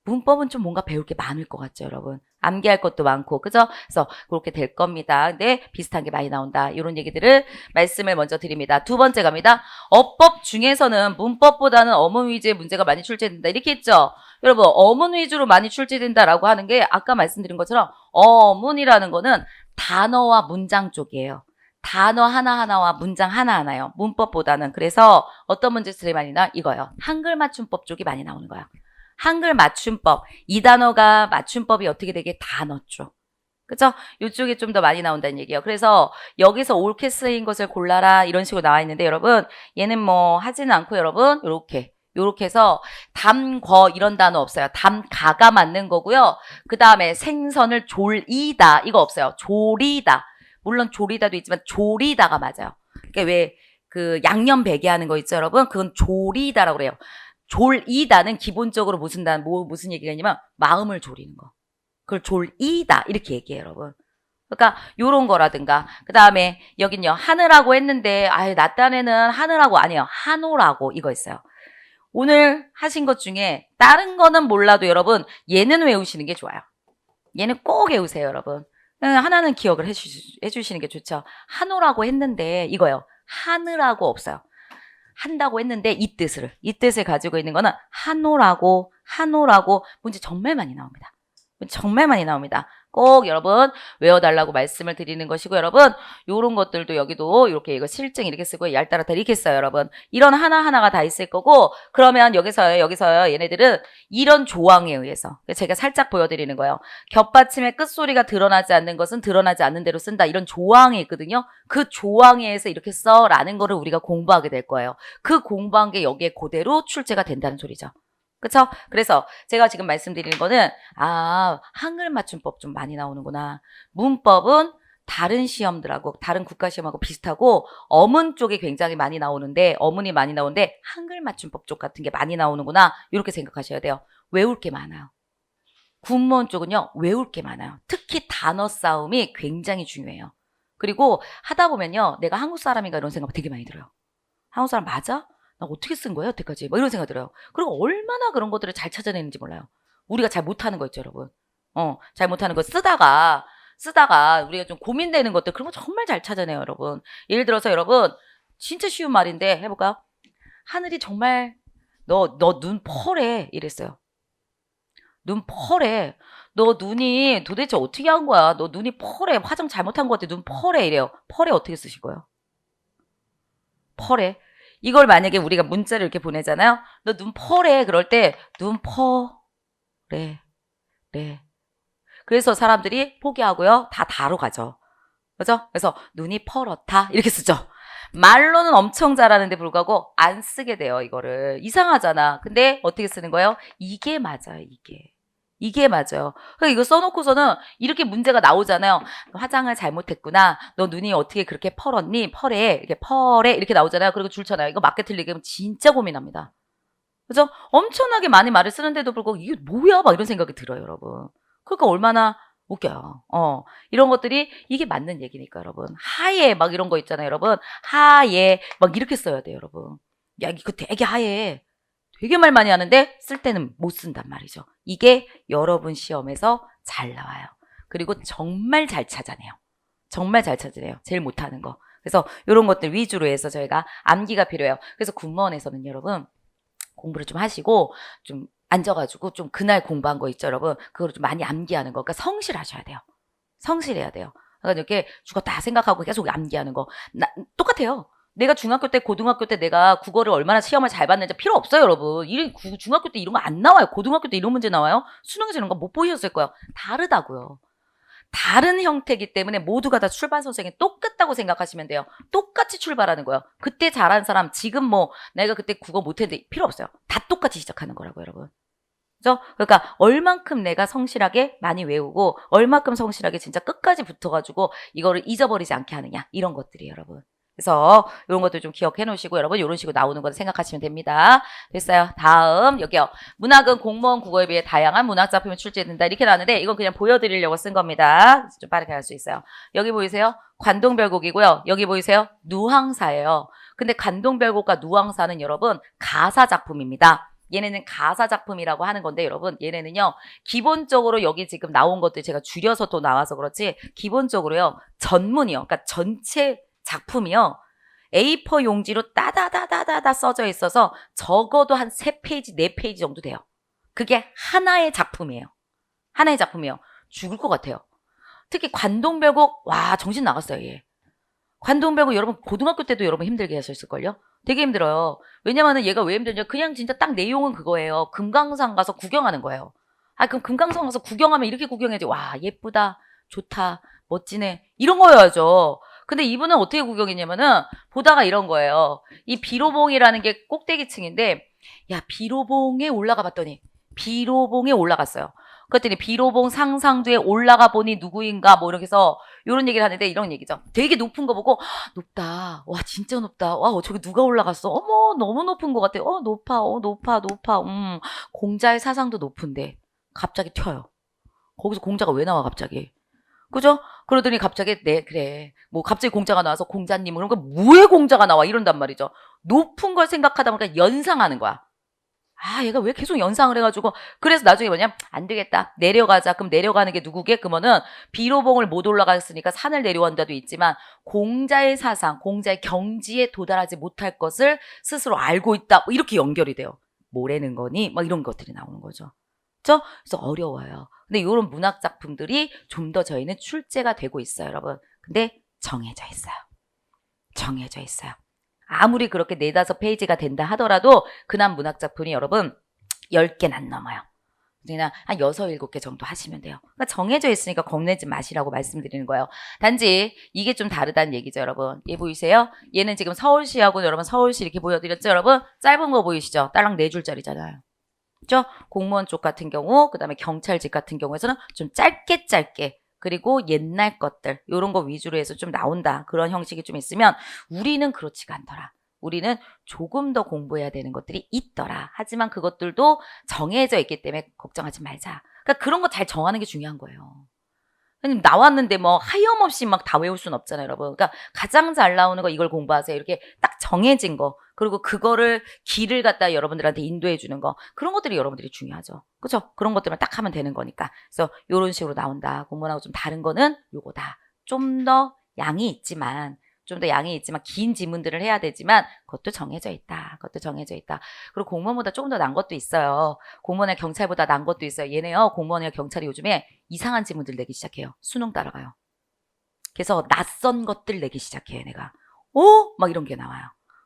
문법은 좀 뭔가 배울 게 많을 것 같죠, 여러분. 암기할 것도 많고, 그죠? 그래서 그렇게 될 겁니다. 근데 비슷한 게 많이 나온다. 이런 얘기들을 말씀을 먼저 드립니다. 두 번째 갑니다. 어법 중에서는 문법보다는 어문 위주의 문제가 많이 출제된다. 이렇게 했죠? 여러분, 어문 위주로 많이 출제된다라고 하는 게 아까 말씀드린 것처럼 어문이라는 거는 단어와 문장 쪽이에요. 단어 하나하나와 문장 하나하나요. 문법보다는. 그래서 어떤 문제들이 많이 나와? 이거요. 한글 맞춤법 쪽이 많이 나오는 거야. 한글 맞춤법. 이 단어가 맞춤법이 어떻게 되게 단어 쪽. 그죠? 이쪽이 좀 더 많이 나온다는 얘기예요. 그래서 여기서 옳게 쓰인 것을 골라라 이런 식으로 나와 있는데 여러분 얘는 뭐 하지는 않고 여러분 요렇게 해서 담거 이런 단어 없어요. 담가가 맞는 거고요. 그 다음에 생선을 졸이다 이거 없어요. 조리다. 물론 조리다도 있지만 조리다가 맞아요. 그러니까 왜 그 양념 베개 하는 거 있죠, 여러분? 그건 조리다라고 그래요. 졸이다는 기본적으로 무슨 얘기냐면 마음을 졸이는 거. 그걸 졸이다 이렇게 얘기해요, 여러분. 그러니까 요런 거라든가 그 다음에 여긴요 하느라고 했는데 아예 나 딴에는 하느라고 아니에요. 하노라고 이거 있어요. 오늘 하신 것 중에 다른 거는 몰라도 여러분 얘는 외우시는 게 좋아요. 얘는 꼭 외우세요, 여러분. 하나는 기억을 해주시는 게 좋죠. 하노라고 했는데 이거요. 하느라고 없어요. 한다고 했는데 이 뜻을 가지고 있는 거는 하노라고 문제 정말 많이 나옵니다. 정말 많이 나옵니다. 꼭 여러분 외워달라고 말씀을 드리는 것이고 여러분 요런 것들도 여기도 이렇게 이거 실증 이렇게 쓰고 얄따라따 이렇게 써요 여러분. 이런 하나하나가 다 있을 거고 그러면 여기서요 얘네들은 이런 조항에 의해서 제가 살짝 보여드리는 거예요. 겹받침의 끝소리가 드러나지 않는 것은 드러나지 않는 대로 쓴다. 이런 조항이 있거든요. 그 조항에 의해서 이렇게 써라는 거를 우리가 공부하게 될 거예요. 그 공부한 게 여기에 그대로 출제가 된다는 소리죠. 그쵸? 그래서 제가 지금 말씀드리는 거는 한글 맞춤법 좀 많이 나오는구나. 문법은 다른 시험들하고 다른 국가시험하고 비슷하고 어문 쪽이 굉장히 많이 나오는데 어문이 많이 나오는데 한글 맞춤법 쪽 같은 게 많이 나오는구나. 이렇게 생각하셔야 돼요. 외울 게 많아요. 군무원 쪽은요. 외울 게 많아요. 특히 단어 싸움이 굉장히 중요해요. 그리고 하다 보면요. 내가 한국 사람인가 이런 생각 되게 많이 들어요. 한국 사람 맞아? 나 어떻게 쓴 거야 여태까지? 뭐 이런 생각 들어요. 그리고 얼마나 그런 것들을 잘 찾아내는지 몰라요. 우리가 잘 못하는 거 있죠, 여러분. 잘 못하는 거 쓰다가 우리가 좀 고민되는 것들 그런 거 정말 잘 찾아내요, 여러분. 예를 들어서 여러분 진짜 쉬운 말인데 해볼까요? 하늘이 정말 너 눈 펄해 이랬어요. 눈 펄해. 너 눈이 도대체 어떻게 한 거야? 너 눈이 펄해. 화장 잘못한 거 같아. 눈 펄해 이래요. 펄해 어떻게 쓰실 거예요? 펄해. 이걸 만약에 우리가 문자를 이렇게 보내잖아요. 너 눈 펄해. 그럴 때 눈 펄해. 네. 그래서 사람들이 포기하고요. 다 다로 가죠. 그죠? 그래서 눈이 펄었다. 이렇게 쓰죠. 말로는 엄청 잘하는데 불구하고 안 쓰게 돼요. 이거를. 이상하잖아. 근데 어떻게 쓰는 거예요? 이게 맞아요. 이게 맞아요. 그러니까 이거 써놓고서는 이렇게 문제가 나오잖아요. 화장을 잘못했구나. 너 눈이 어떻게 그렇게 펄었니? 펄해. 이렇게 나오잖아요. 그리고 줄잖아요. 이거 맞게 틀리게 하면 진짜 고민합니다. 그죠? 엄청나게 많이 말을 쓰는데도 불구하고 이게 뭐야? 막 이런 생각이 들어요, 여러분. 그러니까 얼마나 웃겨요. 이런 것들이 이게 맞는 얘기니까, 여러분. 하얘 막 이런 거 있잖아요, 여러분. 하얘 막 이렇게 써야 돼요, 여러분. 야, 이거 되게 하얘. 되게 말 많이 하는데 쓸 때는 못 쓴단 말이죠. 이게 여러분 시험에서 잘 나와요. 그리고 정말 잘 찾아내요. 정말 잘 찾아내요. 제일 못하는 거. 그래서 이런 것들 위주로 해서 저희가 암기가 필요해요. 그래서 군무원에서는 여러분 공부를 좀 하시고 좀 앉아가지고 좀 그날 공부한 거 있죠, 여러분. 그걸 좀 많이 암기하는 거. 그러니까 성실하셔야 돼요. 성실해야 돼요. 그러니까 이렇게 죽었다 생각하고 계속 암기하는 거. 똑같아요. 내가 중학교 때, 고등학교 때 내가 국어를 얼마나 시험을 잘 봤는지 필요 없어요, 여러분. 중학교 때 이런 거 안 나와요. 고등학교 때 이런 문제 나와요. 수능에서 이런 거 못 보셨을 거예요. 다르다고요. 다른 형태이기 때문에 모두가 다 출발 선생이 똑같다고 생각하시면 돼요. 똑같이 출발하는 거예요. 그때 잘한 사람, 지금 뭐 내가 그때 국어 못했는데 필요 없어요. 다 똑같이 시작하는 거라고요, 여러분. 그죠? 그러니까 얼만큼 내가 성실하게 많이 외우고 얼만큼 성실하게 진짜 끝까지 붙어가지고 이거를 잊어버리지 않게 하느냐 이런 것들이 여러분. 그래서 이런 것도 좀 기억해 놓으시고 여러분 이런 식으로 나오는 거 생각하시면 됩니다. 됐어요. 다음 여기요. 문학은 공무원 국어에 비해 다양한 문학 작품이 출제된다 이렇게 나왔는데 이건 그냥 보여드리려고 쓴 겁니다. 좀 빠르게 할 수 있어요. 여기 보이세요? 관동별곡이고요. 여기 보이세요? 누황사예요. 근데 관동별곡과 누황사는 여러분 가사 작품입니다. 얘네는 가사 작품이라고 하는 건데 여러분 얘네는요 기본적으로 여기 지금 나온 것들 제가 줄여서 또 나와서 그렇지 기본적으로요 전문이요 그러니까 전체 작품이요 A4 용지로 따다다다다다 써져 있어서 적어도 한 3페이지 4페이지 정도 돼요. 그게 하나의 작품이에요. 하나의 작품이에요. 죽을 것 같아요. 특히 관동별곡 와 정신 나갔어요 얘. 관동배구 여러분 고등학교 때도 여러분 힘들게 하셨을걸요? 되게 힘들어요. 왜냐면은 얘가 왜 힘들냐? 그냥 진짜 딱 내용은 그거예요. 금강산 가서 구경하는 거예요. 아, 그럼 금강산 가서 구경하면 이렇게 구경해야지. 와, 예쁘다, 좋다, 멋지네. 이런 거여야죠. 근데 이분은 어떻게 구경했냐면은 보다가 이런 거예요. 이 비로봉이라는 게 꼭대기층인데, 야, 비로봉에 올라가 봤더니 비로봉에 올라갔어요. 그랬더니 비로봉 상상도에 올라가 보니 누구인가 뭐 이렇게 해서 이런 얘기를 하는데 이런 얘기죠. 되게 높은 거 보고 높다. 와 진짜 높다. 와 저기 누가 올라갔어. 어머 너무 높은 것 같아. 높아. 높아 높아. 공자의 사상도 높은데 갑자기 튀어요. 거기서 공자가 왜 나와 갑자기. 그죠? 그러더니 갑자기 네 그래 뭐 갑자기 공자가 나와서 공자님 그런 거 뭐에 공자가 나와 이런단 말이죠. 높은 걸 생각하다 보니까 연상하는 거야. 아, 얘가 왜 계속 연상을 해가지고. 그래서 나중에 뭐냐? 안 되겠다. 내려가자. 그럼 내려가는 게 누구게? 그러면은 비로봉을 못 올라갔으니까 산을 내려온다도 있지만 공자의 사상, 공자의 경지에 도달하지 못할 것을 스스로 알고 있다. 뭐 이렇게 연결이 돼요. 뭐라는 거니? 막 이런 것들이 나오는 거죠. 그렇죠? 그래서 어려워요. 근데 이런 문학 작품들이 좀 더 저희는 출제가 되고 있어요, 여러분. 근데 정해져 있어요. 정해져 있어요. 아무리 그렇게 4-5페이지가 된다 하더라도 근한 문학작품이 여러분 10개는 안 넘어요. 그냥 한 6, 7개 정도 하시면 돼요. 그러니까 정해져 있으니까 겁내지 마시라고 말씀드리는 거예요. 단지 이게 좀 다르다는 얘기죠, 여러분. 얘 보이세요? 얘는 지금 서울시하고 여러분 서울시 이렇게 보여드렸죠, 여러분? 짧은 거 보이시죠? 딸랑 4줄짜리잖아요. 그죠? 공무원 쪽 같은 경우, 그 다음에 경찰직 같은 경우에서는 좀 짧게 그리고 옛날 것들 이런 거 위주로 해서 좀 나온다. 그런 형식이 좀 있으면 우리는 그렇지가 않더라. 우리는 조금 더 공부해야 되는 것들이 있더라. 하지만 그것들도 정해져 있기 때문에 걱정하지 말자. 그러니까 그런 거 잘 정하는 게 중요한 거예요. 나왔는데 뭐 하염없이 막 다 외울 수는 없잖아요, 여러분. 그러니까 가장 잘 나오는 거 이걸 공부하세요. 이렇게 딱 정해진 거. 그리고 그거를 길을 갖다 여러분들한테 인도해 주는 거. 그런 것들이 여러분들이 중요하죠. 그렇죠? 그런 것들만 딱 하면 되는 거니까. 그래서 이런 식으로 나온다. 공부하고 좀 다른 거는 요거다. 좀 더 양이 있지만 긴 지문들을 해야 되지만 그것도 정해져 있다. 그것도 정해져 있다. 그리고 공무원보다 조금 더 난 것도 있어요. 공무원이나 경찰보다 난 것도 있어요. 얘네요. 공무원이나 경찰이 요즘에 이상한 지문들 내기 시작해요. 수능 따라가요. 그래서 낯선 것들 내기 시작해요. 얘네가. 막 이런 게 나와요.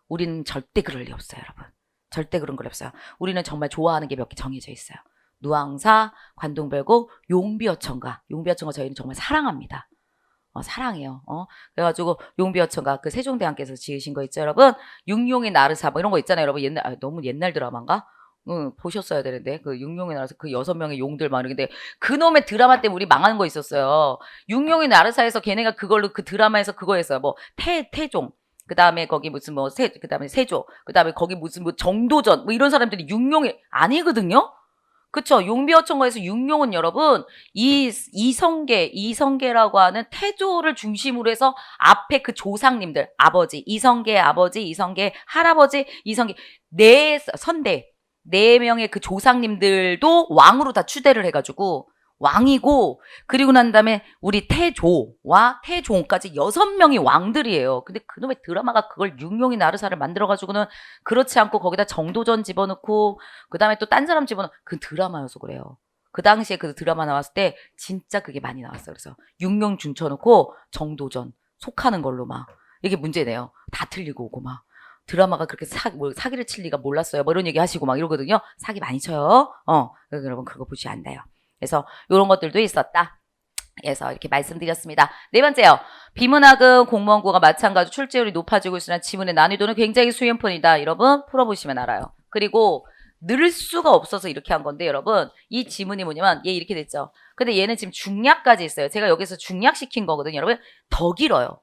우리는 절대 그럴 리 없어요, 여러분. 절대 그런 거 없어요. 우리는 정말 좋아하는 게 몇 개 정해져 있어요. 누앙사, 관동별고, 용비어천가. 용비어천가 저희는 정말 사랑합니다. 사랑해요. 그래가지고 용비어천가 그 세종대왕께서 지으신 거 있죠, 여러분? 육룡의 나르사 뭐 이런 거 있잖아요, 여러분. 너무 옛날 드라마인가? 보셨어야 되는데 그 육룡의 나르사 그 6명의 용들 막 이런데 그놈의 드라마 때문에 우리 망하는 거 있었어요. 육룡의 나르사에서 걔네가 그걸로 그 드라마에서 그거 했어요. 뭐 태종. 그 다음에 거기 무슨 뭐 그 다음에 세조. 그 다음에 거기 무슨 뭐 정도전 뭐 이런 사람들이 육룡이 아니거든요. 그쵸. 용비어천가에서 육룡은 여러분, 이성계라고 하는 태조를 중심으로 해서 앞에 그 조상님들, 아버지, 이성계의 아버지, 이성계의 할아버지, 이성계, 선대, 4명의 그 조상님들도 왕으로 다 추대를 해가지고, 왕이고, 그리고 난 다음에 우리 태조와 태종까지 6명이 왕들이에요. 근데 그놈의 드라마가 그걸 육룡이 나르사를 만들어가지고는 그렇지 않고 거기다 정도전 집어넣고, 그 다음에 또 딴 사람 집어넣고, 그 드라마여서 그래요. 그 당시에 그 드라마 나왔을 때 진짜 그게 많이 나왔어요. 그래서 육룡 중쳐놓고 정도전 속하는 걸로 막, 이게 문제네요. 다 틀리고 오고 막. 드라마가 그렇게 사기를 칠 리가 몰랐어요. 뭐 이런 얘기 하시고 막 이러거든요. 사기 많이 쳐요. 여러분 그거 보시면 안 돼요. 그래서 이런 것들도 있었다. 그래서 이렇게 말씀드렸습니다. 4번째요. 비문학은 공무원고가 마찬가지로 출제율이 높아지고 있으나 지문의 난이도는 굉장히 수행편이다. 여러분 풀어보시면 알아요. 그리고 늘 수가 없어서 이렇게 한 건데 여러분 이 지문이 뭐냐면 얘 이렇게 됐죠. 근데 얘는 지금 중략까지 있어요. 제가 여기서 중략시킨 거거든요. 여러분 더 길어요.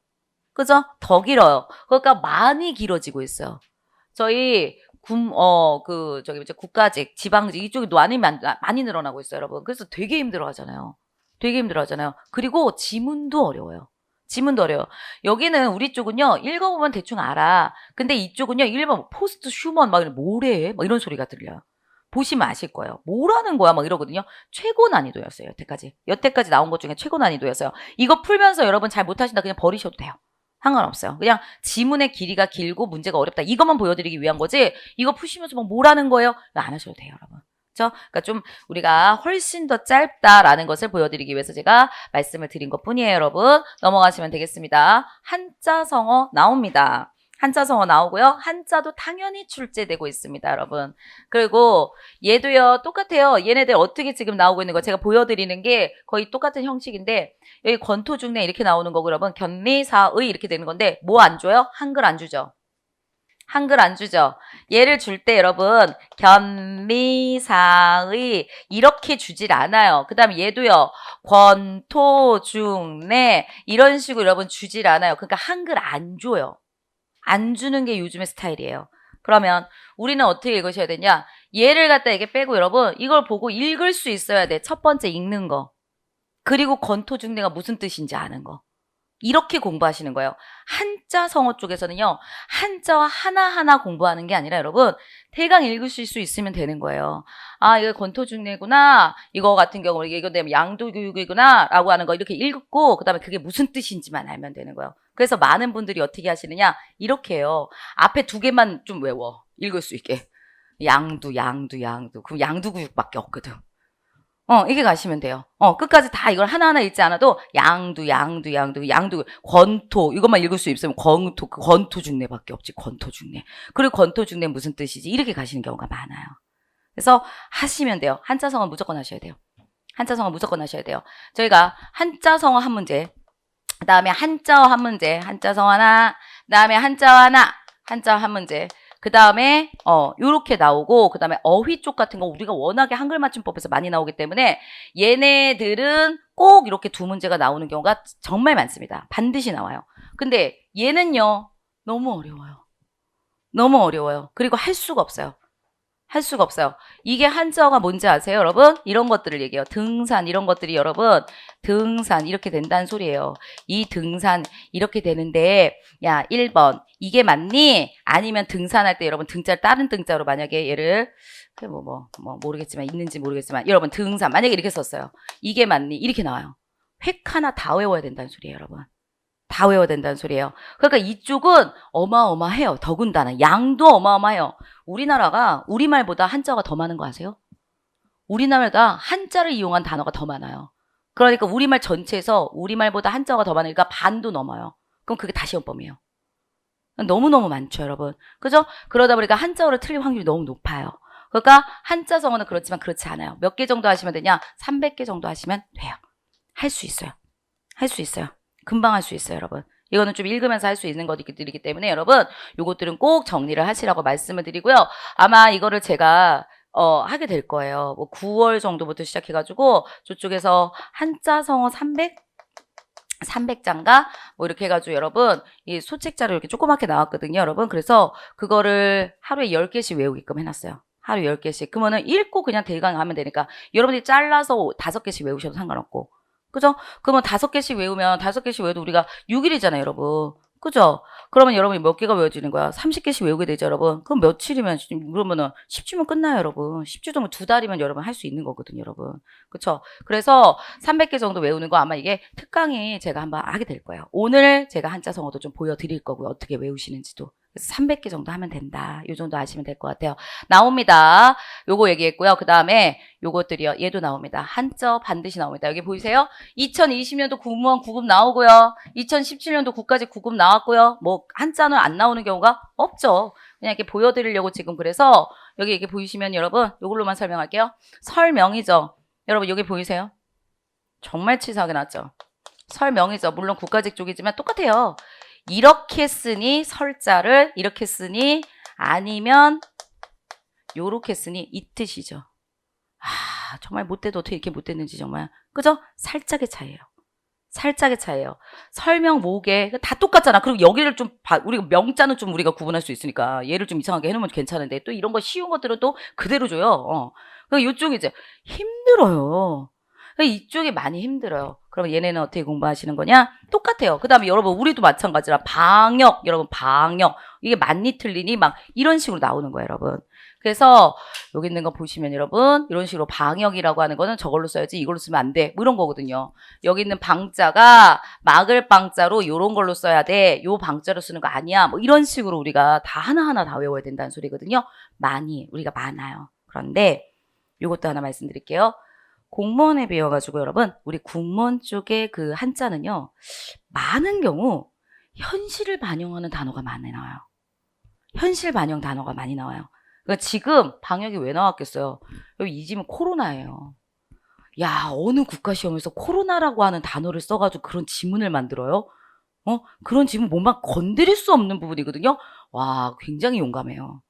그죠? 더 길어요. 그러니까 많이 길어지고 있어요. 저희 국가직, 지방직 이쪽이 많이 늘어나고 있어요, 여러분. 그래서 되게 힘들어 하잖아요. 되게 힘들어 하잖아요. 그리고 지문도 어려워요. 지문도 어려워요. 여기는 우리 쪽은요, 읽어보면 대충 알아. 근데 이쪽은요, 읽어보면 포스트 휴먼, 막 뭐래? 막 이런 소리가 들려요. 보시면 아실 거예요. 뭐라는 거야? 막 이러거든요. 최고 난이도였어요, 여태까지. 여태까지 나온 것 중에 최고 난이도였어요. 이거 풀면서 여러분 잘 못하신다 그냥 버리셔도 돼요. 상관없어요. 그냥 지문의 길이가 길고 문제가 어렵다. 이것만 보여드리기 위한 거지 이거 푸시면서 막 뭐라는 거예요? 안 하셔도 돼요, 여러분. 그쵸? 그러니까 좀 우리가 훨씬 더 짧다라는 것을 보여드리기 위해서 제가 말씀을 드린 것 뿐이에요, 여러분. 넘어가시면 되겠습니다. 한자 성어 나옵니다. 한자 성어 나오고요. 한자도 당연히 출제되고 있습니다, 여러분. 그리고 얘도요, 똑같아요. 얘네들 어떻게 지금 나오고 있는 거 제가 보여드리는 게 거의 똑같은 형식인데 여기 권토중래 이렇게 나오는 거고 여러분 견리사의 이렇게 되는 건데 뭐 안 줘요? 한글 안 주죠. 한글 안 주죠. 얘를 줄 때 여러분 견리사의 이렇게 주질 않아요. 그 다음에 얘도요. 권토중래 이런 식으로 여러분 주질 않아요. 그러니까 한글 안 줘요. 안 주는 게 요즘의 스타일이에요. 그러면 우리는 어떻게 읽으셔야 되냐? 얘를 갖다 이게 빼고 여러분 이걸 보고 읽을 수 있어야 돼. 첫 번째 읽는 거. 그리고 권토중래가 무슨 뜻인지 아는 거. 이렇게 공부하시는 거예요. 한자 성어 쪽에서는요. 한자와 하나하나 공부하는 게 아니라 여러분 대강 읽으실 수 있으면 되는 거예요. 아 이거 권토중래구나. 이거 같은 경우 이거 내가 양도교육이구나 라고 하는 거 이렇게 읽고 그 다음에 그게 무슨 뜻인지만 알면 되는 거예요. 그래서 많은 분들이 어떻게 하시느냐 이렇게 해요. 앞에 두 개만 좀 외워. 읽을 수 있게. 양두. 그럼 양두구육밖에 없거든. 이게 가시면 돼요. 끝까지 다 이걸 하나하나 읽지 않아도 양두, 권토 이것만 읽을 수 있으면 권토중래밖에 없지. 권토중래. 그리고 권토중래 무슨 뜻이지? 이렇게 가시는 경우가 많아요. 그래서 하시면 돼요. 한자성어 무조건 하셔야 돼요. 한자성어 무조건 하셔야 돼요. 저희가 한자성어 한 문제, 그 다음에 한자어 한 문제, 한자성어 하나, 그 다음에 한자어 하나, 한자어 한 문제. 그 다음에 요렇게 나오고 그 다음에 어휘 쪽 같은 거 우리가 워낙에 한글 맞춤법에서 많이 나오기 때문에 얘네들은 꼭 이렇게 두 문제가 나오는 경우가 정말 많습니다. 반드시 나와요. 근데 얘는요 너무 어려워요. 너무 어려워요. 그리고 할 수가 없어요. 할 수가 없어요. 이게 한자어가 뭔지 아세요, 여러분? 이런 것들을 얘기해요. 등산 이런 것들이 여러분 등산 이렇게 된다는 소리예요. 이 등산 이렇게 되는데 야 1번 이게 맞니? 아니면 등산할 때 여러분 등자를 다른 등자로 만약에 얘를 모르겠지만 있는지 모르겠지만 여러분 등산 만약에 이렇게 썼어요. 이게 맞니? 이렇게 나와요. 획 하나 다 외워야 된다는 소리예요, 여러분. 다 외워야 된다는 소리예요. 그러니까 이쪽은 어마어마해요. 더군다나 양도 어마어마해요. 우리나라가 우리말보다 한자가 더 많은 거 아세요? 우리나라가 한자를 이용한 단어가 더 많아요. 그러니까 우리말 전체에서 우리말보다 한자가 더 많으니까 반도 넘어요. 그럼 그게 다 시험범이에요. 너무너무 많죠, 여러분. 그죠? 그러다 보니까 한자어를 틀릴 확률이 너무 높아요. 그러니까 한자 성어는 그렇지만 그렇지 않아요. 몇 개 정도 하시면 되냐? 300개 정도 하시면 돼요. 할 수 있어요. 할 수 있어요. 금방 할 수 있어요, 여러분. 이거는 좀 읽으면서 할 수 있는 것들이기 때문에 여러분 요것들은 꼭 정리를 하시라고 말씀을 드리고요. 아마 이거를 제가 하게 될 거예요. 뭐 9월 정도부터 시작해가지고 저쪽에서 한자 성어 300장가 뭐 이렇게 해가지고 여러분 이 소책자로 이렇게 조그맣게 나왔거든요, 여러분. 그래서 그거를 하루에 10개씩 외우게끔 해놨어요. 하루에 10개씩. 그러면은 읽고 그냥 대강 하면 되니까 여러분들이 잘라서 5개씩 외우셔도 상관없고. 그죠? 그러면 5개씩 외우면 5개씩 외워도 우리가 6일이잖아요, 여러분. 그죠? 그러면 여러분이 몇 개가 외워지는 거야? 30개씩 외우게 되죠, 여러분. 그럼 며칠이면, 그러면은 10주면 끝나요, 여러분. 10주 정도 2달이면 여러분 할 수 있는 거거든요, 여러분. 그쵸? 그래서 300개 정도 외우는 거 아마 이게 특강이 제가 한번 하게 될 거예요. 오늘 제가 한자 성어도 좀 보여드릴 거고요. 어떻게 외우시는지도. 그래서 300개 정도 하면 된다. 요 정도 아시면 될 것 같아요. 나옵니다. 요거 얘기했고요. 그 다음에 요것들이요. 얘도 나옵니다. 한자 반드시 나옵니다. 여기 보이세요? 2020년도 국무원 9급 나오고요. 2017년도 국가직 9급 나왔고요. 뭐 한자는 안 나오는 경우가 없죠. 그냥 이렇게 보여드리려고 지금 그래서 여기 이렇게 보이시면 여러분 요걸로만 설명할게요. 설명이죠. 여러분 여기 보이세요? 정말 치사하게 났죠. 설명이죠. 물론 국가직 쪽이지만 똑같아요. 이렇게 쓰니 설자를 이렇게 쓰니 아니면 요렇게 쓰니 이 뜻이죠. 아 정말 못돼도 어떻게 이렇게 못됐는지 정말 그죠? 살짝의 차이예요. 살짝의 차이예요. 설명 모개 다 똑같잖아. 그리고 여기를 좀 우리가 명자는 좀 우리가 구분할 수 있으니까 얘를 좀 이상하게 해놓으면 괜찮은데 또 이런 거 쉬운 것들은 또 그대로 줘요. 그러니까 이쪽이 이제 힘들어요. 이쪽이 많이 힘들어요. 그러면 얘네는 어떻게 공부하시는 거냐? 똑같아요. 그 다음에 여러분 우리도 마찬가지라 방역 여러분 방역 이게 맞니 틀리니 막 이런 식으로 나오는 거예요, 여러분. 그래서 여기 있는 거 보시면 여러분 이런 식으로 방역이라고 하는 거는 저걸로 써야지 이걸로 쓰면 안 돼. 뭐 이런 거거든요. 여기 있는 방자가 막을 방자로 이런 걸로 써야 돼. 요 방자로 쓰는 거 아니야. 뭐 이런 식으로 우리가 다 하나하나 다 외워야 된다는 소리거든요. 많이 우리가 많아요. 그런데 요것도 하나 말씀드릴게요. 공무원에 비해가지고 여러분, 우리 국무원 쪽의 그 한자는요, 많은 경우 현실을 반영하는 단어가 많이 나와요. 현실 반영 단어가 많이 나와요. 그러니까 지금 방역이 왜 나왔겠어요? 여기 이 집은 코로나예요. 야, 어느 국가 시험에서 코로나라고 하는 단어를 써가지고 그런 지문을 만들어요? 그런 지문 뭔가 건드릴 수 없는 부분이거든요. 와, 굉장히 용감해요.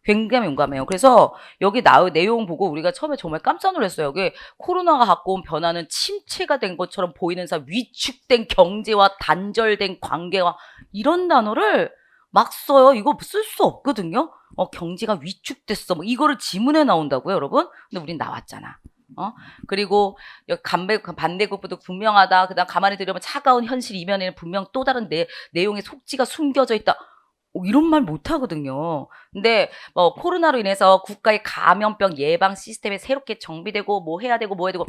굉장히 용감해요. 그래서 여기 내용 보고 우리가 처음에 정말 깜짝 놀랐어요. 여기 코로나가 갖고 온 변화는 침체가 된 것처럼 보이는 위축된 경제와 단절된 관계와 이런 단어를 막 써요. 이거 쓸 수 없거든요. 경제가 위축됐어. 뭐 이거를 지문에 나온다고요, 여러분? 근데 우린 나왔잖아. 그리고 반대급부도 분명하다. 그다음 가만히 들으면 차가운 현실 이면에는 분명 또 다른 내용의 속지가 숨겨져 있다. 이런 말 못하거든요. 근데 코로나로 인해서 국가의 감염병 예방 시스템이 새롭게 정비되고 뭐 해야 되고 뭐 해야 되고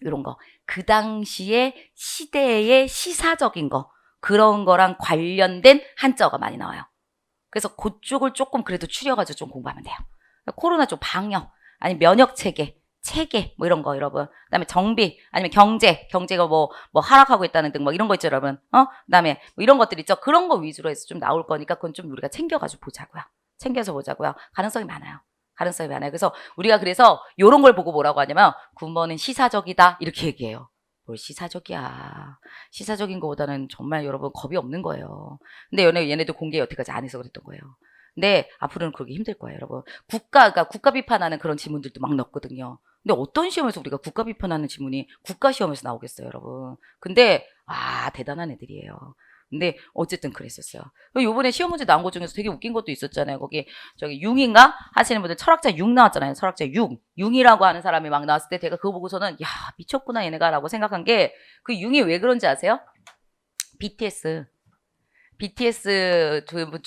이런 거. 그 당시에 시대의 시사적인 거. 그런 거랑 관련된 한자어가 많이 나와요. 그래서 그쪽을 조금 그래도 추려가지고 좀 공부하면 돼요. 코로나 쪽 방역, 아니 면역 체계 뭐 이런 거 여러분. 그다음에 정비, 아니면 경제가 뭐 하락하고 있다는 등 뭐 이런 거 있죠, 여러분. 그다음에 뭐 이런 것들 있죠. 그런 거 위주로 해서 좀 나올 거니까 그건 좀 우리가 챙겨가지고 보자고요. 챙겨서 보자고요. 가능성이 많아요. 그래서 우리가 요런 걸 보고 뭐라고 하냐면 군번은 시사적이다 이렇게 얘기해요. 뭘 시사적이야. 시사적인 것보다는 정말 여러분 겁이 없는 거예요. 근데 얘네도 공개 여태까지 안 해서 그랬던 거예요. 근데 앞으로는 그러기 힘들 거예요, 여러분. 국가 비판하는 그런 지문들도 막 넣거든요. 근데 어떤 시험에서 우리가 국가 비판하는 지문이 국가 시험에서 나오겠어요, 여러분. 근데 대단한 애들이에요. 근데 어쨌든 그랬었어요. 요번에 시험 문제 나온 것 중에서 되게 웃긴 것도 있었잖아요. 거기 융인가 하시는 분들 철학자 융 나왔잖아요. 철학자 융이라고 하는 사람이 막 나왔을 때 제가 그거 보고서는 야, 미쳤구나 얘네가라고 생각한 게 그 융이 왜 그런지 아세요? BTS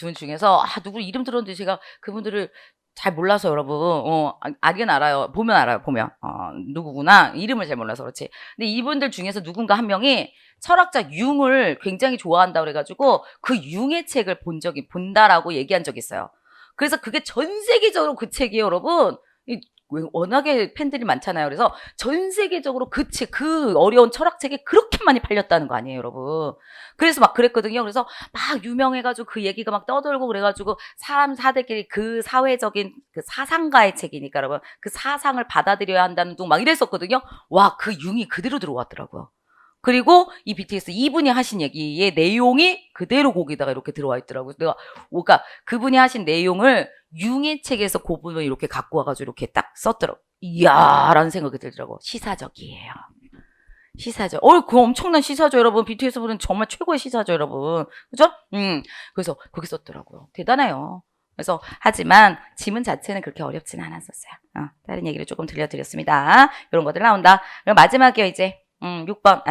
분 중에서 누구 이름 들었는데 제가 그분들을 잘 몰라서 여러분 알긴 알아요. 보면 알아요. 누구구나. 이름을 잘 몰라서 그렇지. 근데 이분들 중에서 누군가 한 명이 철학자 융을 굉장히 좋아한다 그래가지고 그 융의 책을 본다라고 얘기한 적이 있어요. 그래서 그게 전 세계적으로 그 책이에요, 여러분. 워낙에 팬들이 많잖아요. 그래서 전 세계적으로 그 어려운 철학책이 그렇게 많이 팔렸다는 거 아니에요, 여러분. 그래서 막 그랬거든요. 그래서 막 유명해가지고 그 얘기가 막 떠돌고 그래가지고 사람들끼리 그 사회적인 그 사상가의 책이니까 여러분 그 사상을 받아들여야 한다는 둥 막 이랬었거든요. 와, 그 융이 그대로 들어왔더라고요. 그리고 이 BTS 이분이 하신 얘기의 내용이 그대로 거기다가 이렇게 들어와 있더라고요. 그러니까 그분이 하신 내용을 융의 책에서 그 부분을 이렇게 갖고 와가지고 이렇게 딱 썼더라고요. 이야, 라는 생각이 들더라고요. 시사적이에요. 시사죠. 그 엄청난 시사죠, 여러분. BTS 분은 정말 최고의 시사죠, 여러분. 그죠? 그래서 그렇게 썼더라고요. 대단해요. 그래서 하지만 지문 자체는 그렇게 어렵지는 않았었어요. 다른 얘기를 조금 들려드렸습니다. 이런 것들 나온다. 그럼 마지막이요, 이제 6번.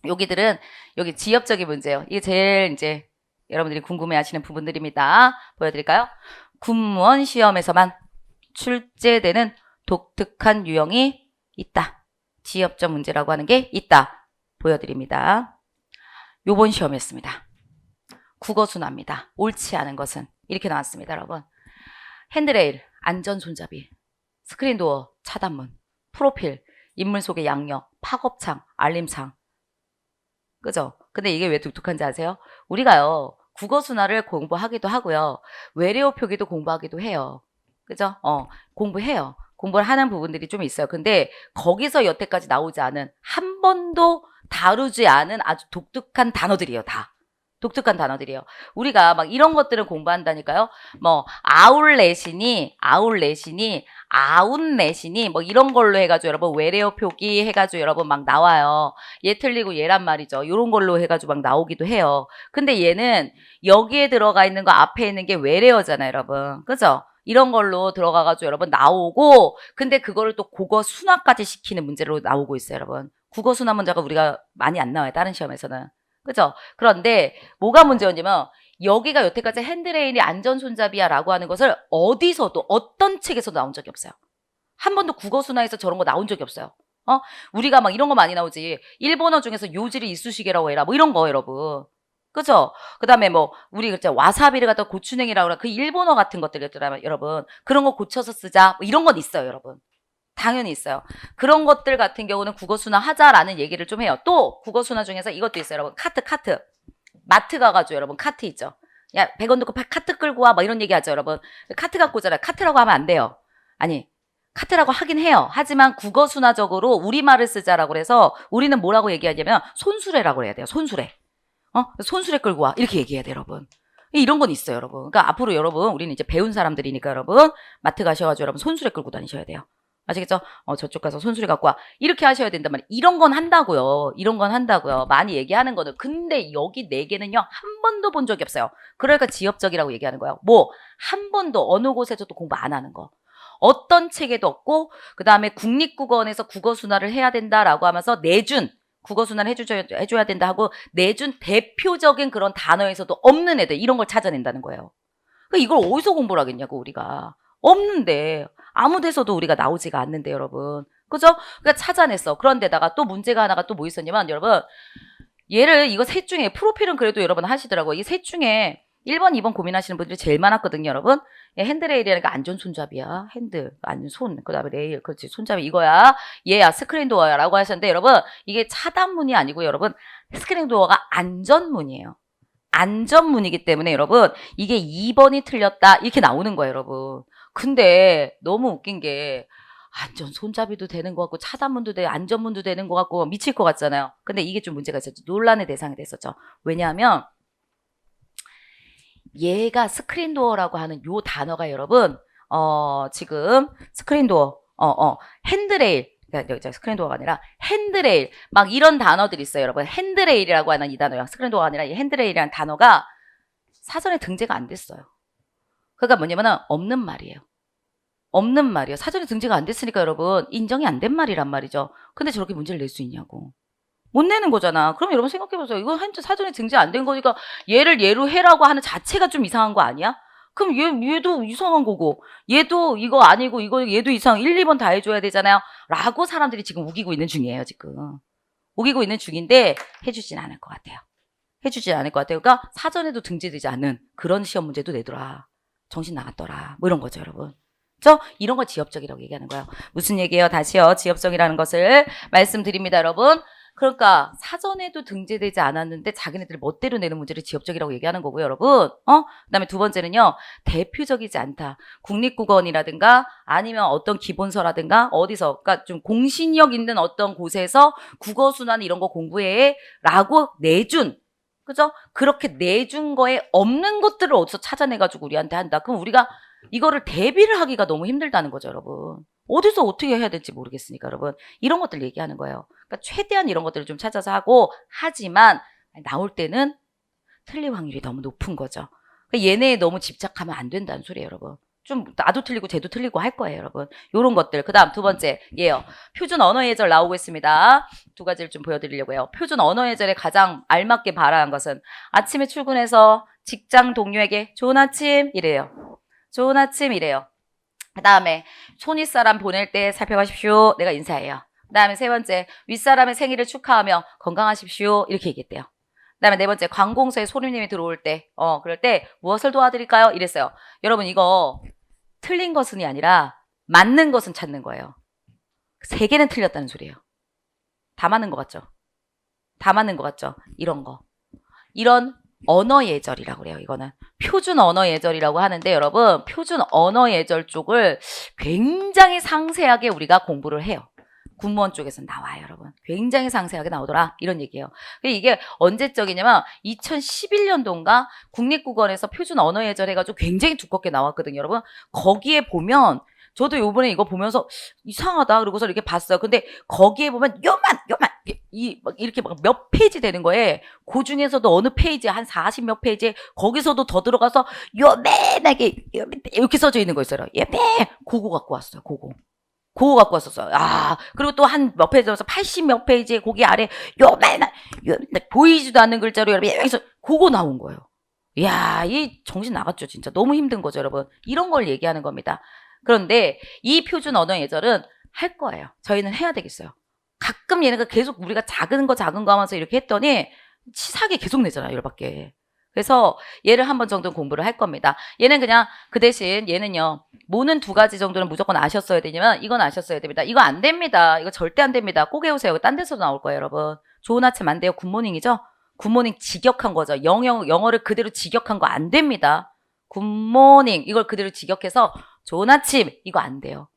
여기들은 여기 지엽적인 문제예요. 이게 제일 이제 여러분들이 궁금해하시는 부분들입니다. 보여드릴까요? 군무원 시험에서만 출제되는 독특한 유형이 있다. 지엽적 문제라고 하는 게 있다. 보여드립니다. 요번 시험이었습니다. 국어순화입니다. 옳지 않은 것은 이렇게 나왔습니다, 여러분. 핸드레일, 안전 손잡이, 스크린도어, 차단문, 프로필, 인물 속의 양력, 팝업창, 알림창. 그죠? 근데 이게 왜 독특한지 아세요? 우리가요, 국어순화를 공부하기도 하고요. 외래어 표기도 공부하기도 해요. 그죠? 공부해요. 공부를 하는 부분들이 좀 있어요. 근데 거기서 여태까지 나오지 않은 한 번도 다루지 않은 아주 독특한 단어들이에요. 다. 독특한 단어들이에요. 우리가 막 이런 것들을 공부한다니까요. 아울렛이니 뭐 이런 걸로 해가지고 여러분 외래어 표기 해가지고 여러분 막 나와요. 얘 틀리고 얘란 말이죠. 이런 걸로 해가지고 막 나오기도 해요. 근데 얘는 여기에 들어가 있는 거 앞에 있는 게 외래어잖아요, 여러분. 그죠? 이런 걸로 들어가가지고 여러분 나오고, 근데 그거를 또 국어 순화까지 시키는 문제로 나오고 있어요, 여러분. 국어 순화 문제가 우리가 많이 안 나와요, 다른 시험에서는. 그죠? 그런데 뭐가 문제였냐면 여기가 여태까지 핸드레일이 안전손잡이야 라고 하는 것을 어디서도 어떤 책에서도 나온 적이 없어요. 한 번도 국어순화에서 저런 거 나온 적이 없어요. 우리가 막 이런 거 많이 나오지. 일본어 중에서 요지를 이쑤시개라고 해라 뭐 이런 거 여러분. 그죠? 그 다음에 우리 그랬죠. 와사비를 갖다 고추냉이라고 그래. 그 일본어 같은 것들 있더라고요, 여러분. 그런 거 고쳐서 쓰자. 뭐 이런 건 있어요, 여러분. 당연히 있어요. 그런 것들 같은 경우는 국어순화 하자라는 얘기를 좀 해요. 또 국어순화 중에서 이것도 있어요. 여러분 카트. 마트 가가지고 여러분 카트 있죠. 야 100원 넣고 카트 끌고 와 막 이런 얘기 하죠. 여러분 카트 갖고 오잖아요. 카트라고 하면 안 돼요. 아니 카트라고 하긴 해요. 하지만 국어순화적으로 우리말을 쓰자라고 해서 우리는 뭐라고 얘기하냐면 손수레라고 해야 돼요. 손수레. 손수레 끌고 와 이렇게 얘기해야 돼요. 여러분. 이런 건 있어요. 여러분. 그러니까 앞으로 여러분 우리는 이제 배운 사람들이니까 여러분 마트 가셔가지고 여러분 손수레 끌고 다니셔야 돼요. 아시겠죠? 저쪽 가서 손수레 갖고 와. 이렇게 하셔야 된단 말이에요. 이런 건 한다고요. 이런 건 한다고요. 많이 얘기하는 거는. 근데 여기 4개는요. 한 번도 본 적이 없어요. 그러니까 지엽적이라고 얘기하는 거예요. 한 번도 어느 곳에서도 공부 안 하는 거. 어떤 책에도 없고 그 다음에 국립국어원에서 국어순화를 해야 된다라고 하면서 내준 국어순화를 해줘야 된다 하고 내준 대표적인 그런 단어에서도 없는 애들 이런 걸 찾아낸다는 거예요. 이걸 어디서 공부를 하겠냐고 우리가. 없는데 아무 데서도 우리가 나오지가 않는데 여러분. 그죠? 그러니까 찾아냈어. 그런데다가 또 문제가 하나가 또 뭐 있었냐면 여러분 이거 셋 중에 프로필은 그래도 여러분 하시더라고요. 이 셋 중에 1번, 2번 고민하시는 분들이 제일 많았거든요, 여러분. 핸드레일이라니까 안전 손잡이야. 손. 그 다음에 레일. 그렇지. 손잡이 이거야. 얘야. 스크린 도어야. 라고 하셨는데, 여러분. 이게 차단문이 아니고, 여러분. 스크린 도어가 안전문이에요. 안전문이기 때문에, 여러분. 이게 2번이 틀렸다. 이렇게 나오는 거예요, 여러분. 근데 너무 웃긴 게, 안전 손잡이도 되는 것 같고, 차단문도 되고, 안전문도 되는 것 같고, 미칠 것 같잖아요. 근데 이게 좀 문제가 있었죠. 논란의 대상이 됐었죠. 왜냐하면, 얘가 스크린도어라고 하는 요 단어가 여러분 지금 스크린도어 핸드레일 그러니까 스크린도어가 아니라 핸드레일 막 이런 단어들이 있어요 여러분. 핸드레일이라고 하는 이 단어요. 스크린도어가 아니라 이 핸드레일이라는 단어가 사전에 등재가 안 됐어요. 그러니까 뭐냐면은 없는 말이에요. 사전에 등재가 안 됐으니까 여러분 인정이 안 된 말이란 말이죠. 근데 저렇게 문제를 낼 수 있냐고. 못 내는 거잖아. 그럼 여러분 생각해보세요. 이거 사전에 등재 안 된 거니까 얘를 얘로 해라고 하는 자체가 좀 이상한 거 아니야? 그럼 얘도 이상한 거고 얘도 이거 아니고 얘도 이상 1, 2번 다 해줘야 되잖아요. 라고 사람들이 지금 우기고 있는 중이에요. 지금. 우기고 있는 중인데 해주진 않을 것 같아요. 그러니까 사전에도 등재되지 않는 그런 시험 문제도 내더라. 정신 나갔더라. 뭐 이런 거죠 여러분. 이런 걸 지엽적이라고 얘기하는 거예요. 무슨 얘기예요? 다시요. 지엽적이라는 것을 말씀드립니다 여러분. 그러니까 사전에도 등재되지 않았는데 자기네들 멋대로 내는 문제를 지엽적이라고 얘기하는 거고요, 여러분. 그다음에 두 번째는요. 대표적이지 않다. 국립국어원이라든가 아니면 어떤 기본서라든가 어디서 그러니까 좀 공신력 있는 어떤 곳에서 국어순환 이런 거 공부해라고 내준 그죠? 그렇게 내준 거에 없는 것들을 어디서 찾아내가지고 우리한테 한다. 그럼 우리가 이거를 대비를 하기가 너무 힘들다는 거죠, 여러분. 어디서 어떻게 해야 될지 모르겠으니까, 여러분. 이런 것들 얘기하는 거예요. 그러니까 최대한 이런 것들을 좀 찾아서 하고, 하지만 나올 때는 틀릴 확률이 너무 높은 거죠. 그러니까 얘네에 너무 집착하면 안 된다는 소리예요, 여러분. 좀 나도 틀리고 쟤도 틀리고 할 거예요, 여러분. 요런 것들. 그 다음 두 번째, 얘요. 표준 언어 예절 나오고 있습니다. 두 가지를 좀 보여드리려고 해요. 표준 언어 예절에 가장 알맞게 바라는 것은 아침에 출근해서 직장 동료에게 좋은 아침 이래요. 좋은 아침 이래요. 그 다음에 손윗사람 보낼 때 살펴가십시오. 내가 인사해요. 그 다음에 세 번째, 윗사람의 생일을 축하하며 건강하십시오. 이렇게 얘기했대요. 그 다음에 네 번째, 관공서에 손님이 들어올 때, 그럴 때 무엇을 도와드릴까요? 이랬어요. 여러분 이거 틀린 것은이 아니라 맞는 것은 찾는 거예요. 세 개는 틀렸다는 소리예요. 다 맞는 것 같죠? 다 맞는 것 같죠? 이런 거. 이런 언어 예절이라고 그래요. 이거는 표준 언어 예절이라고 하는데 여러분 표준 언어 예절 쪽을 굉장히 상세하게 우리가 공부를 해요. 군무원 쪽에서 나와요, 여러분. 굉장히 상세하게 나오더라. 이런 얘기예요. 이게 언제적이냐면 2011년도인가 국립국어원에서 표준 언어 예절 해가지고 굉장히 두껍게 나왔거든요, 여러분. 거기에 보면 저도 요번에 이거 보면서 이상하다 그러고서 이렇게 봤어요. 근데 거기에 보면 요만 이렇게 막 몇 페이지 되는 거에 그 중에서도 어느 페이지 한 40 몇 페이지에 거기서도 더 들어가서 요맨하게 이렇게 써져 있는 거 있어요. 그거 갖고 왔어요. 그거 갖고 왔었어요. 그리고 또 한 몇 페이지 들어서 80 몇 페이지에 거기 아래 요맨한 보이지도 않는 글자로 여러분 여기서 그거 나온 거예요. 이야, 이 정신 나갔죠, 진짜. 너무 힘든 거죠, 여러분. 이런 걸 얘기하는 겁니다. 그런데 이 표준 언어 예절은 할 거예요. 저희는 해야 되겠어요. 가끔 얘네가 계속 우리가 작은 거 하면서 이렇게 했더니 치사하게 계속 내잖아요, 열받게. 그래서 얘를 한 번 정도 공부를 할 겁니다. 얘는 그냥 그 대신 얘는요 뭐는 두 가지 정도는 무조건 아셨어야 되냐면 이건 아셨어야 됩니다. 이거 안 됩니다. 이거 절대 안 됩니다. 꼭 외우세요. 딴 데서도 나올 거예요, 여러분. 좋은 아침 안 돼요. 굿모닝이죠? 굿모닝 직역한 거죠. 영어를 그대로 직역한 거 안 됩니다. 굿모닝 이걸 그대로 직역해서 좋은 아침 이거 안 돼요.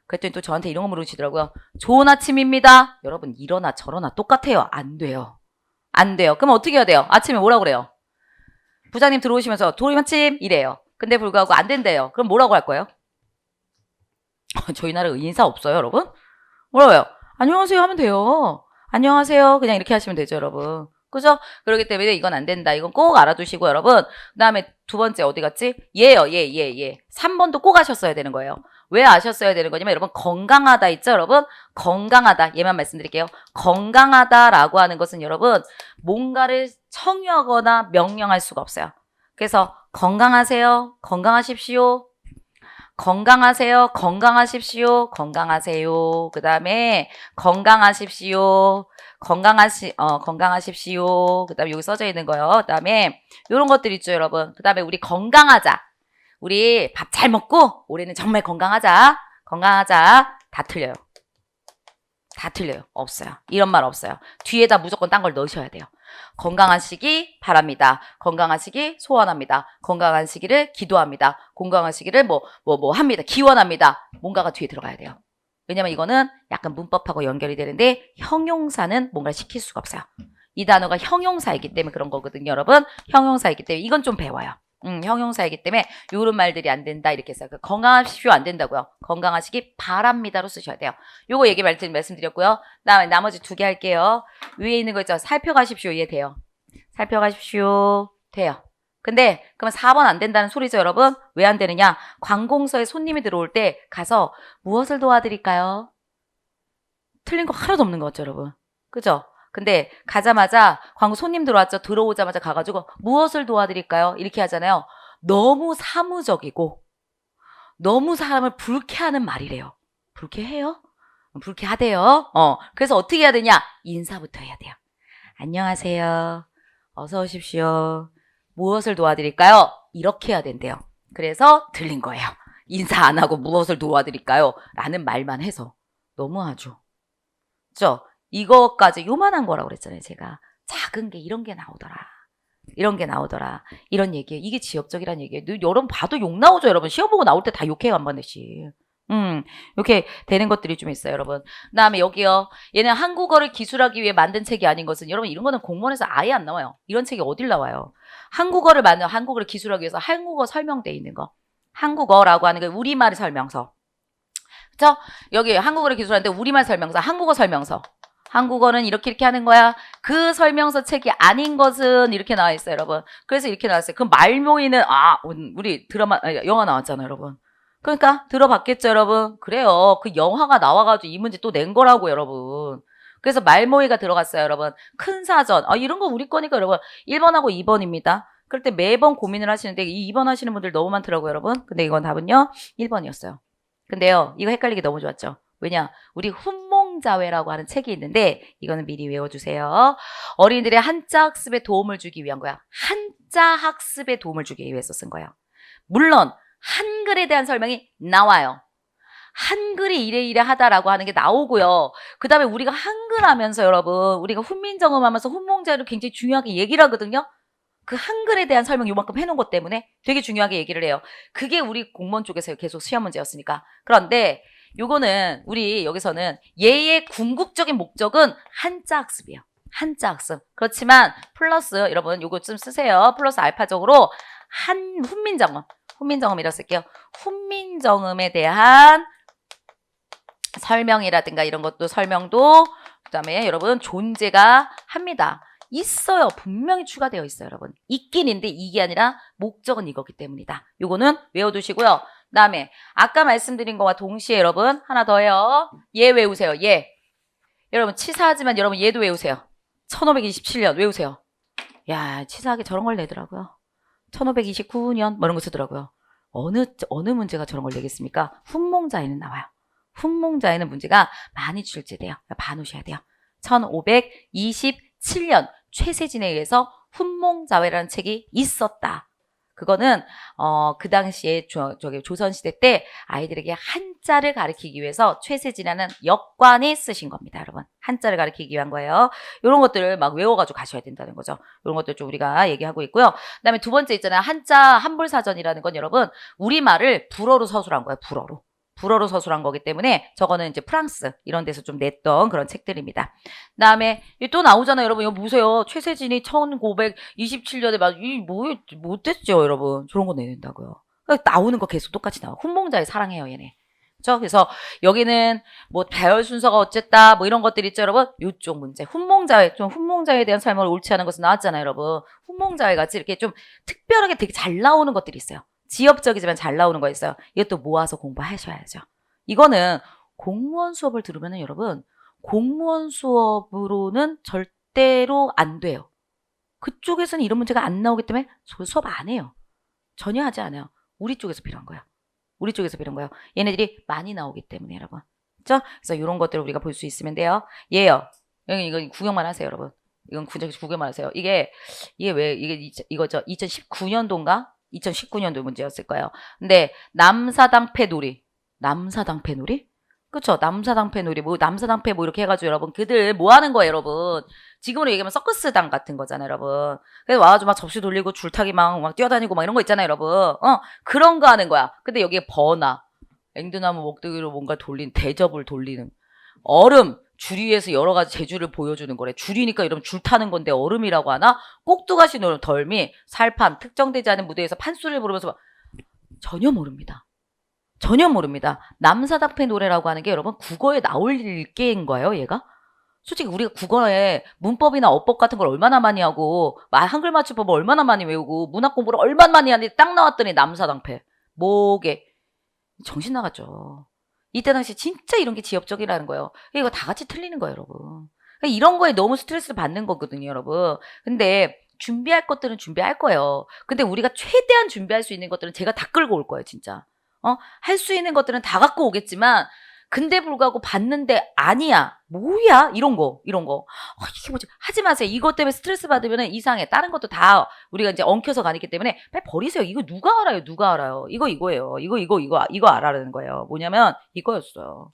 그랬더니 또 저한테 이런 거 물으시더라고요. 좋은 아침입니다. 여러분 이러나 저러나 똑같아요. 안 돼요. 안 돼요. 그럼 어떻게 해야 돼요? 아침에 뭐라고 그래요? 부장님 들어오시면서 좋은 아침 이래요. 근데 불구하고 안 된대요. 그럼 뭐라고 할 거예요? 저희 나라 인사 없어요, 여러분? 뭐라고요? 안녕하세요 하면 돼요. 안녕하세요. 그냥 이렇게 하시면 되죠, 여러분. 그죠? 그렇기 때문에 이건 안 된다. 이건 꼭 알아두시고, 여러분. 그 다음에 두 번째 어디 갔지? 예요, 예. 3번도 꼭 아셨어야 되는 거예요. 왜 아셨어야 되는 거냐면, 여러분, 건강하다 있죠, 여러분? 건강하다. 얘만 말씀드릴게요. 건강하다라고 하는 것은 여러분, 뭔가를 청유하거나 명령할 수가 없어요. 그래서, 건강하세요. 건강하십시오. 건강하세요. 건강하십시오. 건강하세요. 그 다음에 건강하십시오. 건강하십시오. 그 다음에 여기 써져 있는 거요. 그 다음에 이런 것들 있죠, 여러분. 그 다음에 우리 건강하자. 우리 밥 잘 먹고 올해는 정말 건강하자. 건강하자. 다 틀려요. 다 틀려요. 없어요. 이런 말 없어요. 뒤에다 무조건 딴 걸 넣으셔야 돼요. 건강하시기 바랍니다. 건강하시기 소원합니다. 건강하시기를 기도합니다. 건강하시기를 합니다. 기원합니다. 뭔가가 뒤에 들어가야 돼요. 왜냐면 이거는 약간 문법하고 연결이 되는데 형용사는 뭔가를 시킬 수가 없어요. 이 단어가 형용사이기 때문에 그런 거거든요, 여러분. 형용사이기 때문에 이건 좀 배워요. 형용사이기 때문에 요런 말들이 안 된다 이렇게 써요. 건강하십시오 안 된다고요. 건강하시기 바랍니다로 쓰셔야 돼요. 요거 얘기 말씀드렸고요. 다음에 나머지 두 개 할게요. 위에 있는 거 있죠. 살펴가십시오. 이해 돼요. 살펴가십시오. 돼요. 근데 그러면 4번 안 된다는 소리죠, 여러분. 왜 안 되느냐? 관공서에 손님이 들어올 때 가서 무엇을 도와드릴까요? 틀린 거 하나도 없는 거 같죠, 여러분. 그죠? 근데 가자마자 광고 손님 들어왔죠. 들어오자마자 가가지고 무엇을 도와드릴까요? 이렇게 하잖아요. 너무 사무적이고 너무 사람을 불쾌하는 말이래요. 불쾌해요? 불쾌하대요. 그래서 어떻게 해야 되냐? 인사부터 해야 돼요. 안녕하세요. 어서 오십시오. 무엇을 도와드릴까요? 이렇게 해야 된대요. 그래서 들린 거예요. 인사 안 하고 무엇을 도와드릴까요? 라는 말만 해서 너무하죠. 그죠? 이거까지 요만한 거라고 그랬잖아요, 제가. 작은 게 이런 게 나오더라. 이런 게 나오더라. 이런 얘기예요. 이게 지역적이란 얘기예요. 여러분 봐도 욕 나오죠, 여러분. 시험 보고 나올 때 다 욕해요, 한 번씩. 이렇게 되는 것들이 좀 있어요, 여러분. 그다음에 여기요. 얘는 한국어를 기술하기 위해 만든 책이 아닌 것은 여러분 이런 거는 공무원에서 아예 안 나와요. 이런 책이 어딜 나와요? 한국어를 기술하기 위해서 한국어 설명돼 있는 거. 한국어라고 하는 게 우리말 설명서. 그쵸? 여기 한국어를 기술하는데 우리말 설명서, 한국어 설명서. 한국어는 이렇게 하는 거야. 그 설명서 책이 아닌 것은 이렇게 나와 있어요, 여러분. 그래서 이렇게 나왔어요. 그 말모이는 우리 영화 나왔잖아요, 여러분. 그러니까 들어봤겠죠, 여러분. 그래요. 그 영화가 나와가지고 이 문제 또 낸 거라고, 여러분. 그래서 말모이가 들어갔어요, 여러분. 큰 사전. 이런 거 우리 거니까, 여러분. 1번하고 2번입니다. 그럴 때 매번 고민을 하시는데 이 2번 하시는 분들 너무 많더라고요, 여러분. 근데 이건 답은요, 1번이었어요. 근데요, 이거 헷갈리기 너무 좋았죠. 왜냐? 우리 훈몽자회라고 하는 책이 있는데 이거는 미리 외워주세요. 어린이들의 한자 학습에 도움을 주기 위한 거야. 한자 학습에 도움을 주기 위해서 쓴 거예요. 물론 한글에 대한 설명이 나와요. 한글이 이래 하다라고 하는 게 나오고요. 그 다음에 우리가 한글 하면서 여러분 우리가 훈민정음 하면서 훈몽자회를 굉장히 중요하게 얘기를 하거든요. 그 한글에 대한 설명 요만큼 해놓은 것 때문에 되게 중요하게 얘기를 해요. 그게 우리 공무원 쪽에서 계속 시험 문제였으니까. 그런데 요거는 우리 여기서는 얘의 궁극적인 목적은 한자 학습이에요. 한자 학습. 그렇지만 플러스 여러분 요거 좀 쓰세요. 플러스 알파적으로 훈민정음이라고 쓸게요. 훈민정음에 대한 설명이라든가 이런 것도 설명도 그다음에 여러분 존재가 합니다. 있어요. 분명히 추가되어 있어요, 여러분. 있긴 있는데 이게 아니라 목적은 이거기 때문이다. 요거는 외워두시고요. 그다음에 아까 말씀드린 거와 동시에 여러분 하나 더요. 얘 외우세요. 얘. 여러분 치사하지만 여러분 얘도 외우세요. 1527년 외우세요. 야, 치사하게 저런 걸 내더라고요. 1529년 뭐 이런 거 쓰더라고요. 어느 문제가 저런 걸 내겠습니까? 훈몽자에는 나와요. 훈몽자에는 문제가 많이 출제돼요. 봐놓으셔야 돼요. 1527년 최세진에 의해서 훈몽자회라는 책이 있었다. 그거는 그 당시에 저기 조선시대 때 아이들에게 한자를 가르치기 위해서 최세진이라는 역관이 쓰신 겁니다, 여러분. 한자를 가르치기 위한 거예요. 이런 것들을 막 외워가지고 가셔야 된다는 거죠. 이런 것들 좀 우리가 얘기하고 있고요. 그다음에 두 번째 있잖아요. 한자 한불사전이라는 건 여러분 우리말을 불어로 서술한 거예요. 불어로 서술한 거기 때문에 저거는 이제 프랑스 이런 데서 좀 냈던 그런 책들입니다. 그다음에 또 나오잖아요, 여러분. 이거 보세요. 최세진이 1927년에 못됐죠, 여러분. 저런 거 내낸다고요. 나오는 거 계속 똑같이 나와. 훈몽자의 사랑해요, 얘네. 그렇죠? 그래서 여기는 뭐 배열 순서가 어쨌다 뭐 이런 것들 있죠, 여러분. 요쪽 문제. 훈몽자에 대한 삶을 옳지 않은 것은 나왔잖아요, 여러분. 훈몽자에 같이 이렇게 좀 특별하게 되게 잘 나오는 것들이 있어요. 지엽적이지만 잘 나오는 거 있어요. 이것도 모아서 공부하셔야죠. 이거는 공무원 수업을 들으면은 여러분, 공무원 수업으로는 절대로 안 돼요. 그쪽에서는 이런 문제가 안 나오기 때문에 수업 안 해요. 전혀 하지 않아요. 우리 쪽에서 필요한 거예요. 우리 쪽에서 필요한 거예요. 얘네들이 많이 나오기 때문에, 여러분. 그렇죠? 그래서 이런 것들을 우리가 볼 수 있으면 돼요. 얘요. 이거 구경만 하세요, 여러분. 이건 구경만 하세요. 이게 왜 이거죠? 2019년도인가? 2019년도 문제였을 거예요. 근데 남사당패 놀이. 그쵸? 남사당패 놀이. 남사당패 이렇게 해가지고 여러분, 그들 뭐 하는 거예요, 여러분? 지금으로 얘기하면 서커스당 같은 거잖아요, 여러분. 그래서 와가지고 막 접시 돌리고 줄타기 막 뛰어다니고 막 이런 거 있잖아요, 여러분. 그런 거 하는 거야. 근데 여기에 버나, 앵두나무 목도기로 뭔가 대접을 돌리는. 얼음, 줄 위에서 여러 가지 재주를 보여주는 거래. 줄이니까 이러면 줄 타는 건데 얼음이라고 하나? 꼭두가시 노름, 덜미, 살판, 특정되지 않은 무대에서 판소리를 부르면서 전혀 모릅니다. 남사당패 노래라고 하는 게 여러분 국어에 나올 일개인 거예요, 얘가? 솔직히 우리가 국어에 문법이나 어법 같은 걸 얼마나 많이 하고 한글 맞춤법을 얼마나 많이 외우고 문학 공부를 얼마나 많이 하는데 딱 나왔더니 남사당패. 뭐게. 정신 나갔죠. 이때 당시 진짜 이런 게 지엽적이라는 거예요. 이거 다 같이 틀리는 거예요, 여러분. 이런 거에 너무 스트레스를 받는 거거든요, 여러분. 근데 준비할 것들은 준비할 거예요. 근데 우리가 최대한 준비할 수 있는 것들은 제가 다 끌고 올 거예요, 진짜. 할 수 있는 것들은 다 갖고 오겠지만 근데 불구하고 봤는데 아니야. 뭐야? 이런 거. 이게 뭐지? 하지 마세요. 이것 때문에 스트레스 받으면 이상해. 다른 것도 다 우리가 이제 엉켜서 가기 때문에 빨리 버리세요. 이거 누가 알아요? 이거예요. 이거 알아라는 거예요. 뭐냐면 이거였어요.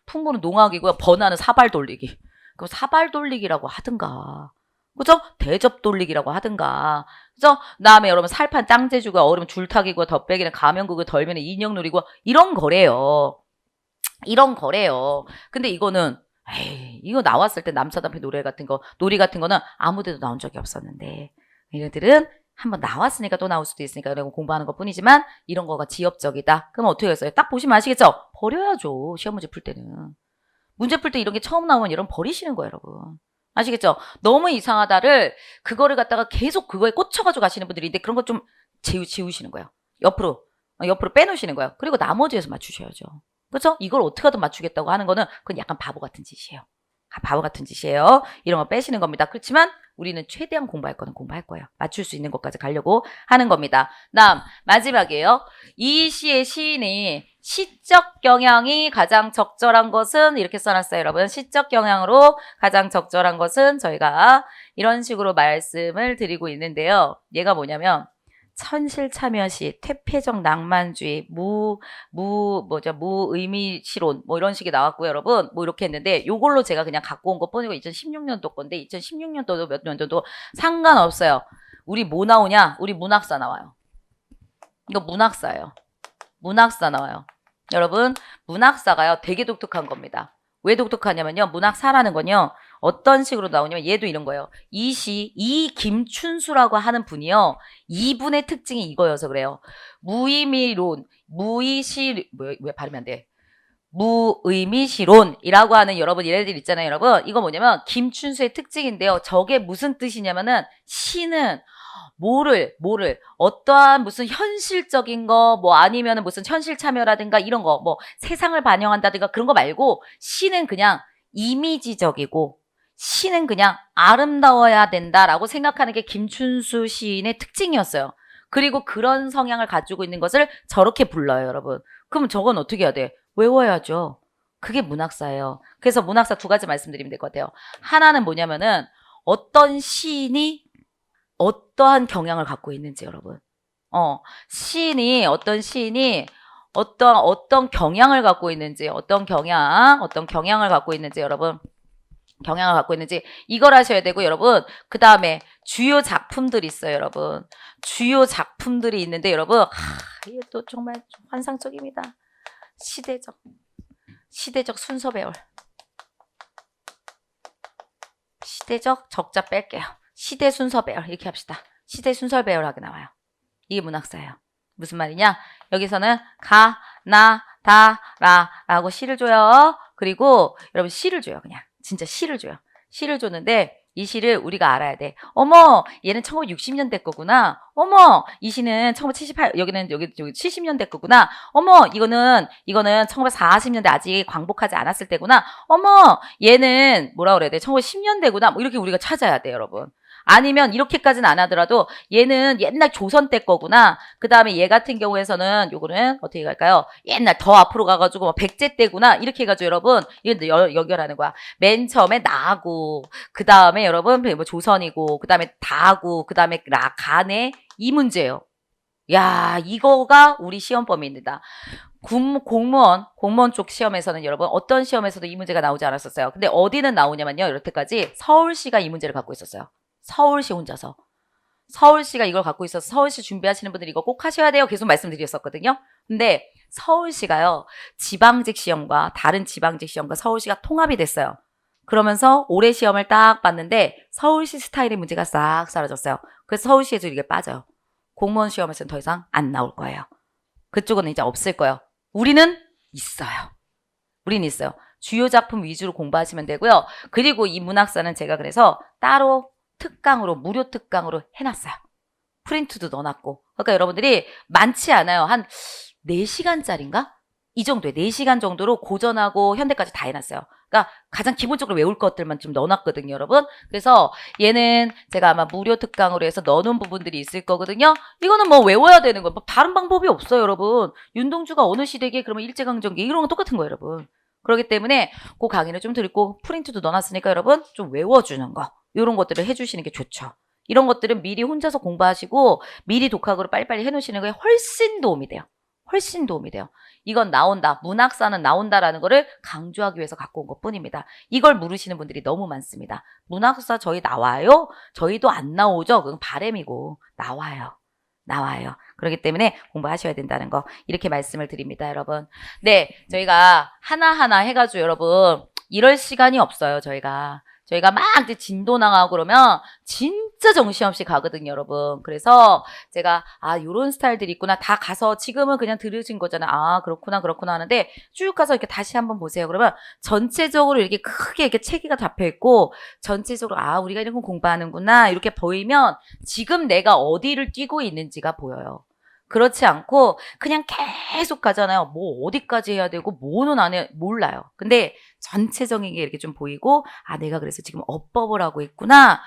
풍부는 농악이고요. 번화는 사발 돌리기. 그 사발 돌리기라고 하든가. 그죠? 대접 돌리기라고 하든가. 그죠? 그다음에 여러분 살판 짱재주고 얼음 줄타기고 덧배기는 가면구고 덜미는 인형놀이고 이런 거래요. 근데 이거는 이거 나왔을 때 남사당패 놀이 같은 거는 아무데도 나온 적이 없었는데 얘네들은 한번 나왔으니까 또 나올 수도 있으니까 공부하는 것 뿐이지만 이런 거가 지엽적이다. 그럼 어떻게 했어요? 딱 보시면 아시겠죠? 버려야죠. 시험 문제 풀 때는. 문제 풀 때 이런 게 처음 나오면 여러분 버리시는 거예요, 여러분. 아시겠죠? 너무 이상하다를 그거를 갖다가 계속 그거에 꽂혀가지고 가시는 분들이 있는데 그런 거 좀 지우시는 거예요. 옆으로 빼놓으시는 거예요. 그리고 나머지에서 맞추셔야죠. 그렇죠? 이걸 어떻게 하든 맞추겠다고 하는 거는 그건 약간 바보 같은 짓이에요. 이런 거 빼시는 겁니다. 그렇지만 우리는 최대한 공부할 거는 공부할 거예요. 맞출 수 있는 것까지 가려고 하는 겁니다. 다음 마지막이에요. 이 시의 시인이 시적 경향이 가장 적절한 것은 이렇게 써놨어요, 여러분. 시적 경향으로 가장 적절한 것은 저희가 이런 식으로 말씀을 드리고 있는데요. 얘가 뭐냐면 천실참여시, 퇴폐적 낭만주의, 무의미시론, 뭐 이런 식이 나왔고요, 여러분. 뭐 이렇게 했는데, 요걸로 제가 그냥 갖고 온 것 뿐이고, 2016년도 건데, 2016년도도 몇 년도도 상관없어요. 우리 뭐 나오냐? 우리 문학사 나와요. 이거 문학사예요. 문학사 나와요. 여러분, 문학사가요, 되게 독특한 겁니다. 왜 독특하냐면요, 문학사라는 건요, 어떤 식으로 나오냐면 얘도 이런 거예요. 이 김춘수라고 하는 분이요. 이분의 특징이 이거여서 그래요. 무의미론, 왜 발음이 안 돼? 무의미시론이라고 하는 여러분 얘네들 있잖아요, 여러분. 이거 뭐냐면 김춘수의 특징인데요. 저게 무슨 뜻이냐면은 시는 뭐를 어떠한 무슨 현실적인 거 뭐 아니면은 무슨 현실 참여라든가 이런 거 뭐 세상을 반영한다든가 그런 거 말고 시는 그냥 이미지적이고 시는 그냥 아름다워야 된다라고 생각하는 게 김춘수 시인의 특징이었어요. 그리고 그런 성향을 가지고 있는 것을 저렇게 불러요, 여러분. 그럼 저건 어떻게 해야 돼? 외워야죠. 그게 문학사예요. 그래서 문학사 두 가지 말씀드리면 될 것 같아요. 하나는 뭐냐면은 어떤 시인이 어떠한 경향을 갖고 있는지, 여러분. 어떤 시인이 어떤 경향을 갖고 있는지, 어떤 경향을 갖고 있는지, 여러분. 경향을 갖고 있는지, 이걸 하셔야 되고, 여러분. 그 다음에 주요 작품들이 있어요, 여러분. 주요 작품들이 있는데, 여러분. 이게 또 정말 환상적입니다. 시대적 순서 배열. 시대적 적자 뺄게요. 시대 순서 배열. 이렇게 합시다. 시대 순서 배열하게 나와요. 이게 문학사예요. 무슨 말이냐? 여기서는 가, 나, 다, 라 라고 시를 줘요. 그리고 여러분 시를 줘요. 그냥 진짜 시를 줘요. 시를 줬는데 이 시를 우리가 알아야 돼. 어머, 얘는 1960년대 거구나. 어머, 이 시는 1978, 여기 70년대 거구나. 어머, 이거는 1940년대 아직 광복하지 않았을 때구나. 어머, 얘는 뭐라 그래야 돼? 1910년대구나. 뭐 이렇게 우리가 찾아야 돼, 여러분. 아니면 이렇게까지는 안 하더라도 얘는 옛날 조선 때 거구나. 그 다음에 얘 같은 경우에서는 요거는 어떻게 갈까요? 옛날 더 앞으로 가가지고 뭐 백제 때구나. 이렇게 해가지고 여러분 이건 연결하는 거야. 맨 처음에 나고 그 다음에 여러분 뭐 조선이고 그 다음에 다고 그 다음에 가네 이 문제예요. 야, 이거가 우리 시험 범위입니다. 공무원 쪽 시험에서는 여러분 어떤 시험에서도 이 문제가 나오지 않았었어요. 근데 어디는 나오냐면요. 여태까지 서울시가 이 문제를 갖고 있었어요. 서울시 혼자서. 서울시가 이걸 갖고 있어서 서울시 준비하시는 분들이 이거 꼭 하셔야 돼요. 계속 말씀드렸었거든요. 근데 서울시가요. 지방직 시험과 다른 지방직 시험과 서울시가 통합이 됐어요. 그러면서 올해 시험을 딱 봤는데 서울시 스타일의 문제가 싹 사라졌어요. 그래서 서울시에서 이게 빠져요. 공무원 시험에서는 더 이상 안 나올 거예요. 그쪽은 이제 없을 거예요. 우리는 있어요. 우리는 있어요. 주요 작품 위주로 공부하시면 되고요. 그리고 이 문학사는 제가 그래서 따로 무료 특강으로 해놨어요. 프린트도 넣어놨고. 그러니까 여러분들이 많지 않아요. 한 4시간짜리인가? 이 정도에 4시간 정도로 고전하고 현대까지 다 해놨어요. 그러니까 가장 기본적으로 외울 것들만 좀 넣어놨거든요, 여러분. 그래서 얘는 제가 아마 무료 특강으로 해서 넣어놓은 부분들이 있을 거거든요. 이거는 뭐 외워야 되는 거예요. 뭐 다른 방법이 없어요, 여러분. 윤동주가 어느 시대기에 그러면 일제강점기 이런 건 똑같은 거예요, 여러분. 그렇기 때문에 그 강의를 좀 드리고 프린트도 넣어놨으니까 여러분 좀 외워주는 거. 이런 것들을 해주시는 게 좋죠. 이런 것들은 미리 혼자서 공부하시고 미리 독학으로 빨리빨리 해놓으시는 거에 훨씬 도움이 돼요. 훨씬 도움이 돼요. 이건 나온다. 문학사는 나온다라는 거를 강조하기 위해서 갖고 온 것뿐입니다. 이걸 물으시는 분들이 너무 많습니다. 문학사 저희 나와요? 저희도 안 나오죠? 그건 바람이고 나와요. 그렇기 때문에 공부하셔야 된다는 거 이렇게 말씀을 드립니다, 여러분. 네, 저희가 하나하나 해가지고 여러분 이럴 시간이 없어요, 저희가 막 이제 진도 나가고 그러면 진짜 정신없이 가거든요, 여러분. 그래서 제가 요런 스타일들이 있구나. 다 가서 지금은 그냥 들으신 거잖아. 그렇구나 하는데 쭉 가서 이렇게 다시 한번 보세요. 그러면 전체적으로 이렇게 크게 이렇게 체계가 잡혀 있고 전체적으로 우리가 이런 거 공부하는구나 이렇게 보이면 지금 내가 어디를 뛰고 있는지가 보여요. 그렇지 않고 그냥 계속 가잖아요. 뭐 어디까지 해야 되고 뭐는 안 해 몰라요. 근데 전체적인 게 이렇게 좀 보이고 내가 그래서 지금 어법을 하고 있구나.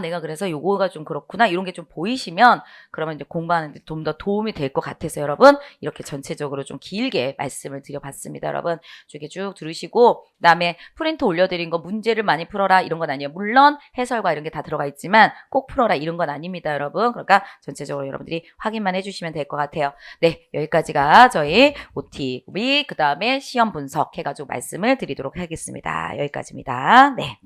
내가 그래서 요거가 좀 그렇구나. 이런 게 좀 보이시면 그러면 이제 공부하는데 좀 더 도움이 될 것 같아서 여러분 이렇게 전체적으로 좀 길게 말씀을 드려봤습니다. 여러분 이렇게 쭉 들으시고 그다음에 프린트 올려드린 거 문제를 많이 풀어라 이런 건 아니에요. 물론 해설과 이런 게 다 들어가 있지만 꼭 풀어라 이런 건 아닙니다, 여러분. 그러니까 전체적으로 여러분들이 확인만 해주시면 될 것 같아요. 네, 여기까지가 저희 OT 그 다음에 시험 분석 해가지고 말씀을 드리도록 하겠습니다. 여기까지입니다. 네.